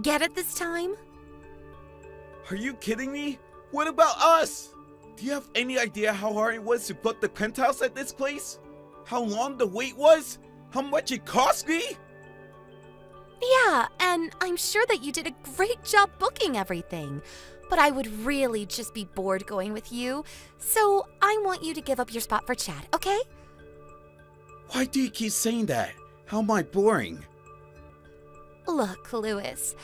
Get it this time? Are you kidding me? What about us? Do you have any idea how hard it was to book the penthouse at this place? How long the wait was? How much it cost me? Yeah, and I'm sure that you did a great job booking everything. But I would really just be bored going with you, so I want you to give up your spot for Chad, okay? Why do you keep saying that? How am I boring? Look, Louis,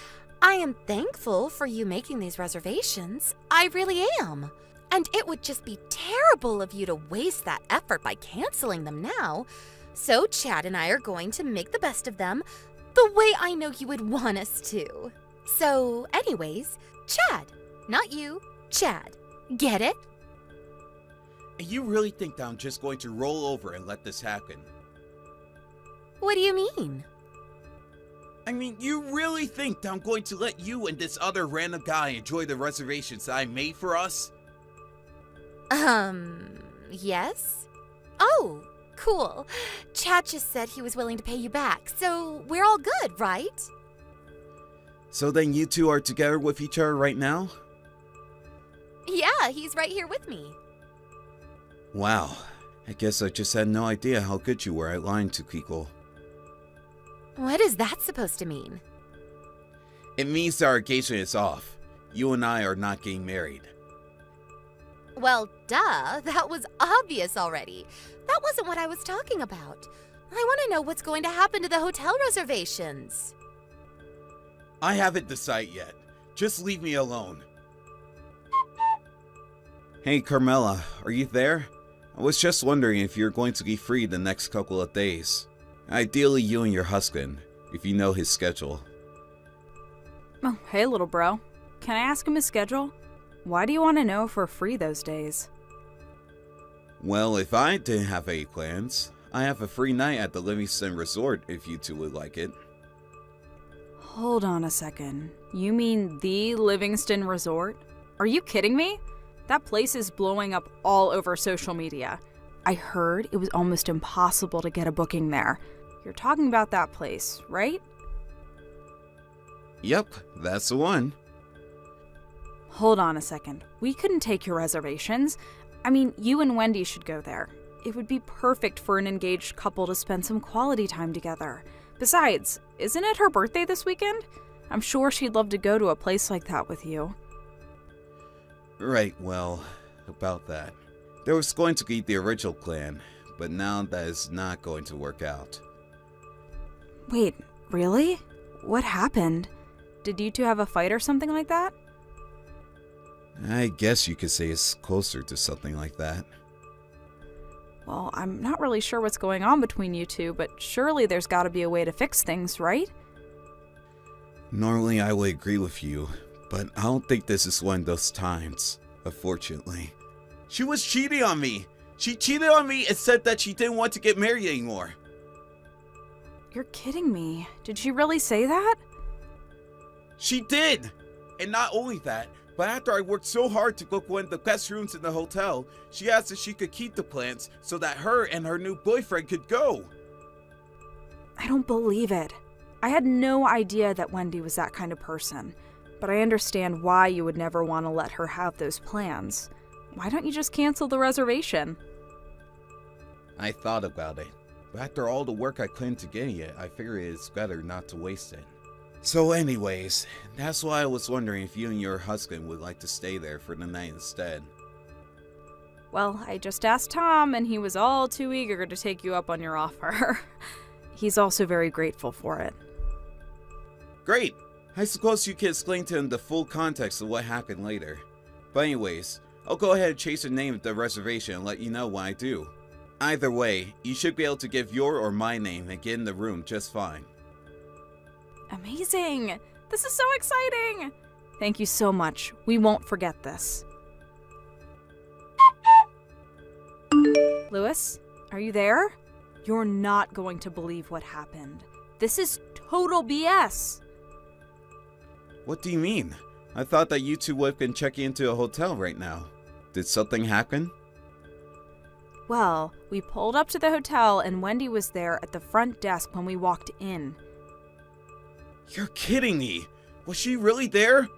I am thankful for you making these reservations. I really am. And it would just be terrible of you to waste that effort by canceling them now. So Chad and I are going to make the best of them the way I know you would want us to. So anyways, Chad, not you, Chad. Get it? And you really think that I'm just going to roll over and let this happen? What do you mean? I mean, you really think that I'm going to let you and this other random guy enjoy the reservations that I made for us? Yes? Oh, cool. Chad just said he was willing to pay you back, so we're all good, right? So then you two are together with each other right now? Yeah, he's right here with me. Wow, I guess I just had no idea how good you were at lying to people. What is that supposed to mean? It means our engagement is off. You and I are not getting married. Well, duh, that was obvious already. That wasn't what I was talking about. I want to know what's going to happen to the hotel reservations. I haven't decided yet. Just leave me alone. Hey, Carmela, are you there? I was just wondering if you're going to be free the next couple of days. Ideally, you and your husband, if you know his schedule. Oh, hey, little bro. Can I ask him his schedule? Why do you want to know if we're free those days? Well, if I didn't have any plans, I have a free night at the Livingston Resort if you two would like it. Hold on a second. You mean the Livingston Resort? Are you kidding me? That place is blowing up all over social media. I heard it was almost impossible to get a booking there. You're talking about that place, right? Yep, that's the one. Hold on a second. We couldn't take your reservations. I mean, you and Wendy should go there. It would be perfect for an engaged couple to spend some quality time together. Besides, isn't it her birthday this weekend? I'm sure she'd love to go to a place like that with you. Right, well, about that. There was going to be the original plan, but now that is not going to work out. Wait, really? What happened? Did you two have a fight or something like that? I guess you could say it's closer to something like that. Well, I'm not really sure what's going on between you two, but surely there's gotta be a way to fix things, right? Normally I would agree with you, but I don't think this is one of those times, unfortunately. She was cheating on me! She cheated on me and said that she didn't want to get married anymore. You're kidding me. Did she really say that? She did! And not only that, but after I worked so hard to book one of the best rooms in the hotel, she asked if she could keep the plants so that her and her new boyfriend could go. I don't believe it. I had no idea that Wendy was that kind of person, but I understand why you would never want to let her have those plans. Why don't you just cancel the reservation? I thought about it, but after all the work I put into getting it, I figured it's better not to waste it. So anyways, that's why I was wondering if you and your husband would like to stay there for the night instead. Well, I just asked Tom, and he was all too eager to take you up on your offer. He's also very grateful for it. Great! I suppose you can explain to him the full context of what happened later. But anyways, I'll go ahead and chase the name of the reservation and let you know when I do. Either way, you should be able to give your or my name and get in the room just fine. Amazing! This is so exciting! Thank you so much. We won't forget this. Louis, are you there? You're not going to believe what happened. This is total BS. What do you mean? I thought that you two would have been checking into a hotel right now. Did something happen? Well, we pulled up to the hotel and Wendy was there at the front desk when we walked in. You're kidding me! Was she really there?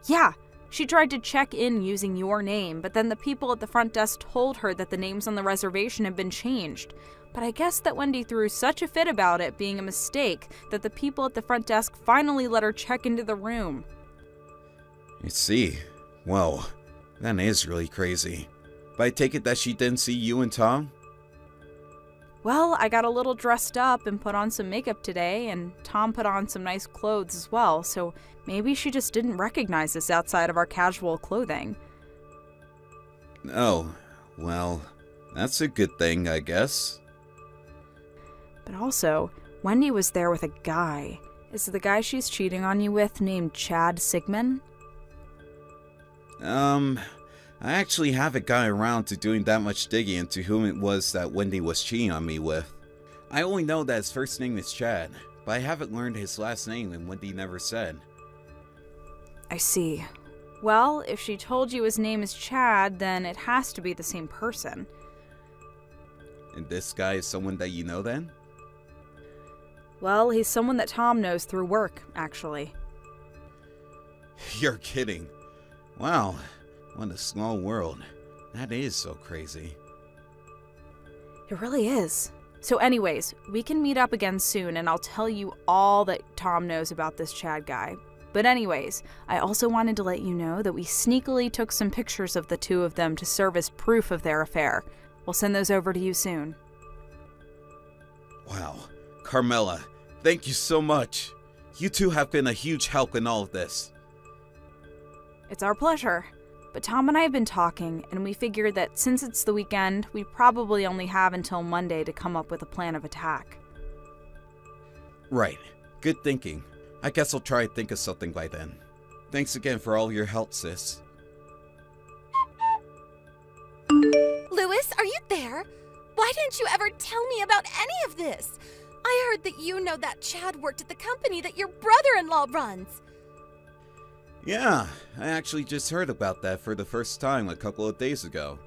Yeah, she tried to check in using your name, but then the people at the front desk told her that the names on the reservation had been changed. But I guess that Wendy threw such a fit about it being a mistake that the people at the front desk finally let her check into the room. I see. Well, that is really crazy. But I take it that she didn't see you and Tom? Well, I got a little dressed up and put on some makeup today, and Tom put on some nice clothes as well, so maybe she just didn't recognize us outside of our casual clothing. Oh, well, that's a good thing, I guess. But also, Wendy was there with a guy. Is the guy she's cheating on you with named Chad Sigmund? I actually haven't got around to doing that much digging into whom it was that Wendy was cheating on me with. I only know that his first name is Chad, but I haven't learned his last name and Wendy never said. I see. Well, if she told you his name is Chad, then it has to be the same person. And this guy is someone that you know then? Well, he's someone that Tom knows through work, actually. You're kidding. Wow, what a small world. That is so crazy. It really is. So anyways, we can meet up again soon and I'll tell you all that Tom knows about this Chad guy. But anyways, I also wanted to let you know that we sneakily took some pictures of the two of them to serve as proof of their affair. We'll send those over to you soon. Wow, Carmela, thank you so much. You two have been a huge help in all of this. It's our pleasure. But Tom and I have been talking, and we figured that since it's the weekend, we probably only have until Monday to come up with a plan of attack. Right. Good thinking. I guess I'll try to think of something by then. Thanks again for all your help, sis. Louis, are you there? Why didn't you ever tell me about any of this? I heard that you know that Chad worked at the company that your brother-in-law runs. Yeah, I actually just heard about that for the first time a couple of days ago.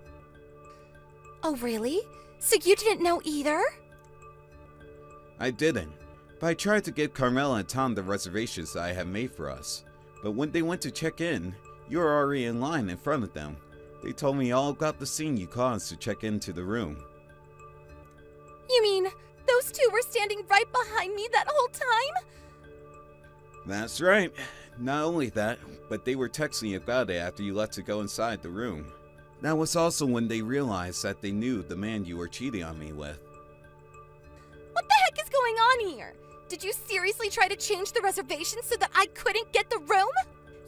Oh, really? So you didn't know either? I didn't, but I tried to give Carmela and Tom the reservations that I had made for us. But when they went to check in, you were already in line in front of them. They told me all about the scene you caused to check into the room. You mean those two were standing right behind me that whole time? That's right. Not only that, but they were texting about it after you left to go inside the room. That was also when they realized that they knew the man you were cheating on me with. What the heck is going on here? Did you seriously try to change the reservation so that I couldn't get the room?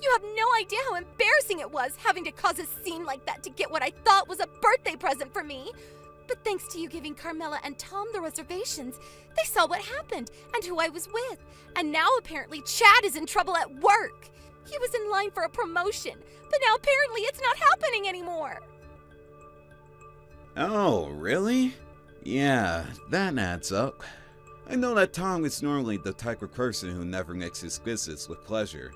You have no idea how embarrassing it was having to cause a scene like that to get what I thought was a birthday present for me. But thanks to you giving Carmela and Tom the reservations, they saw what happened and who I was with. And now apparently Chad is in trouble at work. He was in line for a promotion, but now apparently it's not happening anymore. Oh, really? Yeah, that adds up. I know that Tom is normally the type of person who never mixes business with pleasure.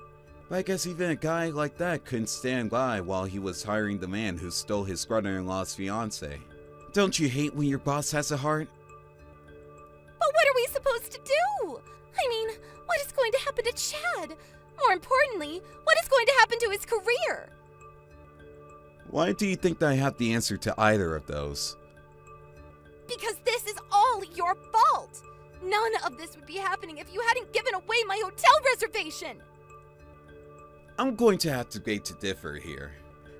But I guess even a guy like that couldn't stand by while he was hiring the man who stole his brother-in-law's fiancée. Don't you hate when your boss has a heart? But what are we supposed to do? I mean, what is going to happen to Chad? More importantly, what is going to happen to his career? Why do you think that I have the answer to either of those? Because this is all your fault. None of this would be happening if you hadn't given away my hotel reservation. I'm going to have to beg to differ here.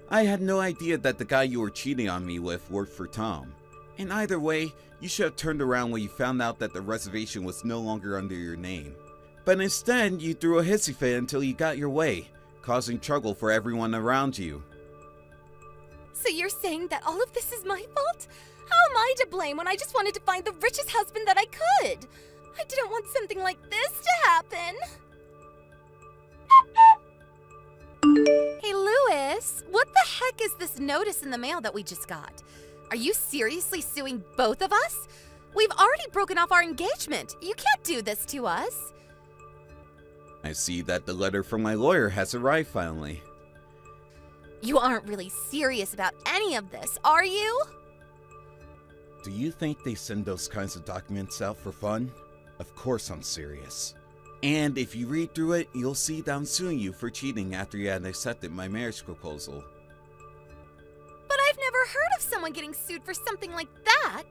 I had no idea that the guy you were cheating on me with worked for Tom. In either way, you should have turned around when you found out that the reservation was no longer under your name. But instead, you threw a hissy fit until you got your way, causing trouble for everyone around you. So you're saying that all of this is my fault? How am I to blame when I just wanted to find the richest husband that I could? I didn't want something like this to happen. Hey, Louis, what the heck is this notice in the mail that we just got? Are you seriously suing both of us? We've already broken off our engagement. You can't do this to us. I see that the letter from my lawyer has arrived finally. You aren't really serious about any of this, are you? Do you think they send those kinds of documents out for fun? Of course I'm serious. And if you read through it, you'll see that I'm suing you for cheating after you had accepted my marriage proposal. But I've never heard of someone getting sued for something like that.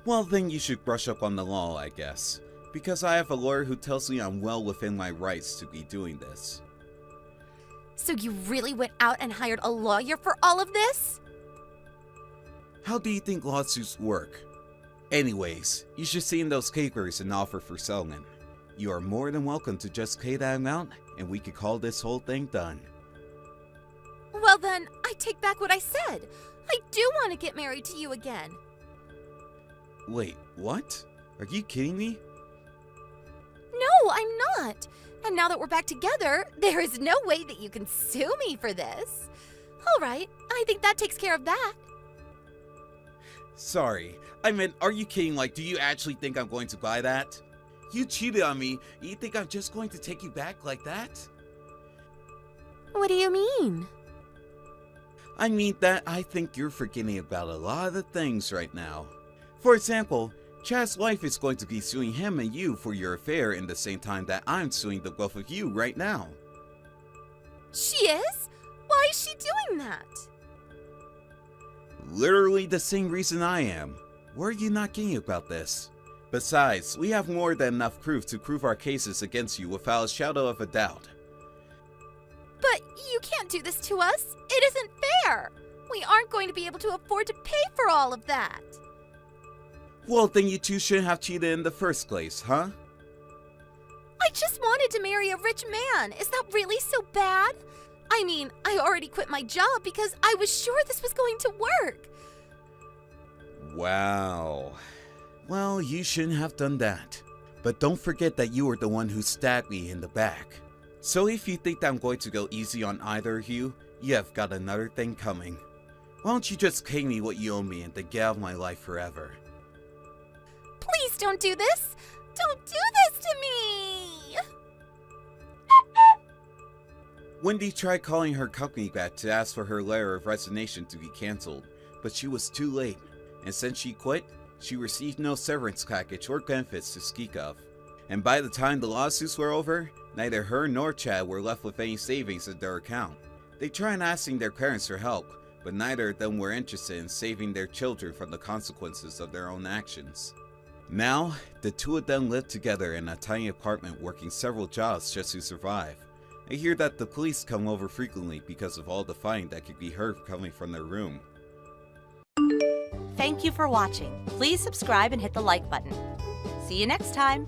Well, then you should brush up on the law, I guess. Because I have a lawyer who tells me I'm well within my rights to be doing this. So you really went out and hired a lawyer for all of this? How do you think lawsuits work? Anyways, you should see in those capers an offer for selling. You are more than welcome to just pay that amount, and we could call this whole thing done. Well then, I take back what I said. I do want to get married to you again. Wait, what? Are you kidding me? No, I'm not. And now that we're back together, there is no way that you can sue me for this. All right, I think that takes care of that. Sorry, I meant, are you kidding? Like, do you actually think I'm going to buy that? You cheated on me, and you think I'm just going to take you back like that? What do you mean? I mean that I think you're forgetting about a lot of the things right now. For example, Chad's wife is going to be suing him and you for your affair in the same time that I'm suing the both of you right now. She is? Why is she doing that? Literally the same reason I am. Why are you not getting about this? Besides, we have more than enough proof to prove our cases against you without a shadow of a doubt. But you can't do this to us. It isn't fair. We aren't going to be able to afford to pay for all of that. Well, then you two shouldn't have cheated in the first place, huh? I just wanted to marry a rich man. Is that really so bad? I mean, I already quit my job because I was sure this was going to work. Wow. Well, you shouldn't have done that. But don't forget that you were the one who stabbed me in the back. So if you think that I'm going to go easy on either of you, you have got another thing coming. Why don't you just pay me what you owe me and then get out of my life forever? Please don't do this. Don't do this to me. Wendy tried calling her company back to ask for her letter of resignation to be cancelled, but she was too late, and since she quit, she received no severance package or benefits to speak of. And by the time the lawsuits were over, neither her nor Chad were left with any savings in their account. They tried asking their parents for help, but neither of them were interested in saving their children from the consequences of their own actions. Now, the two of them live together in a tiny apartment working several jobs just to survive. I hear that the police come over frequently because of all the fighting that could be heard coming from their room. Thank you for watching. Please subscribe and hit the like button. See you next time.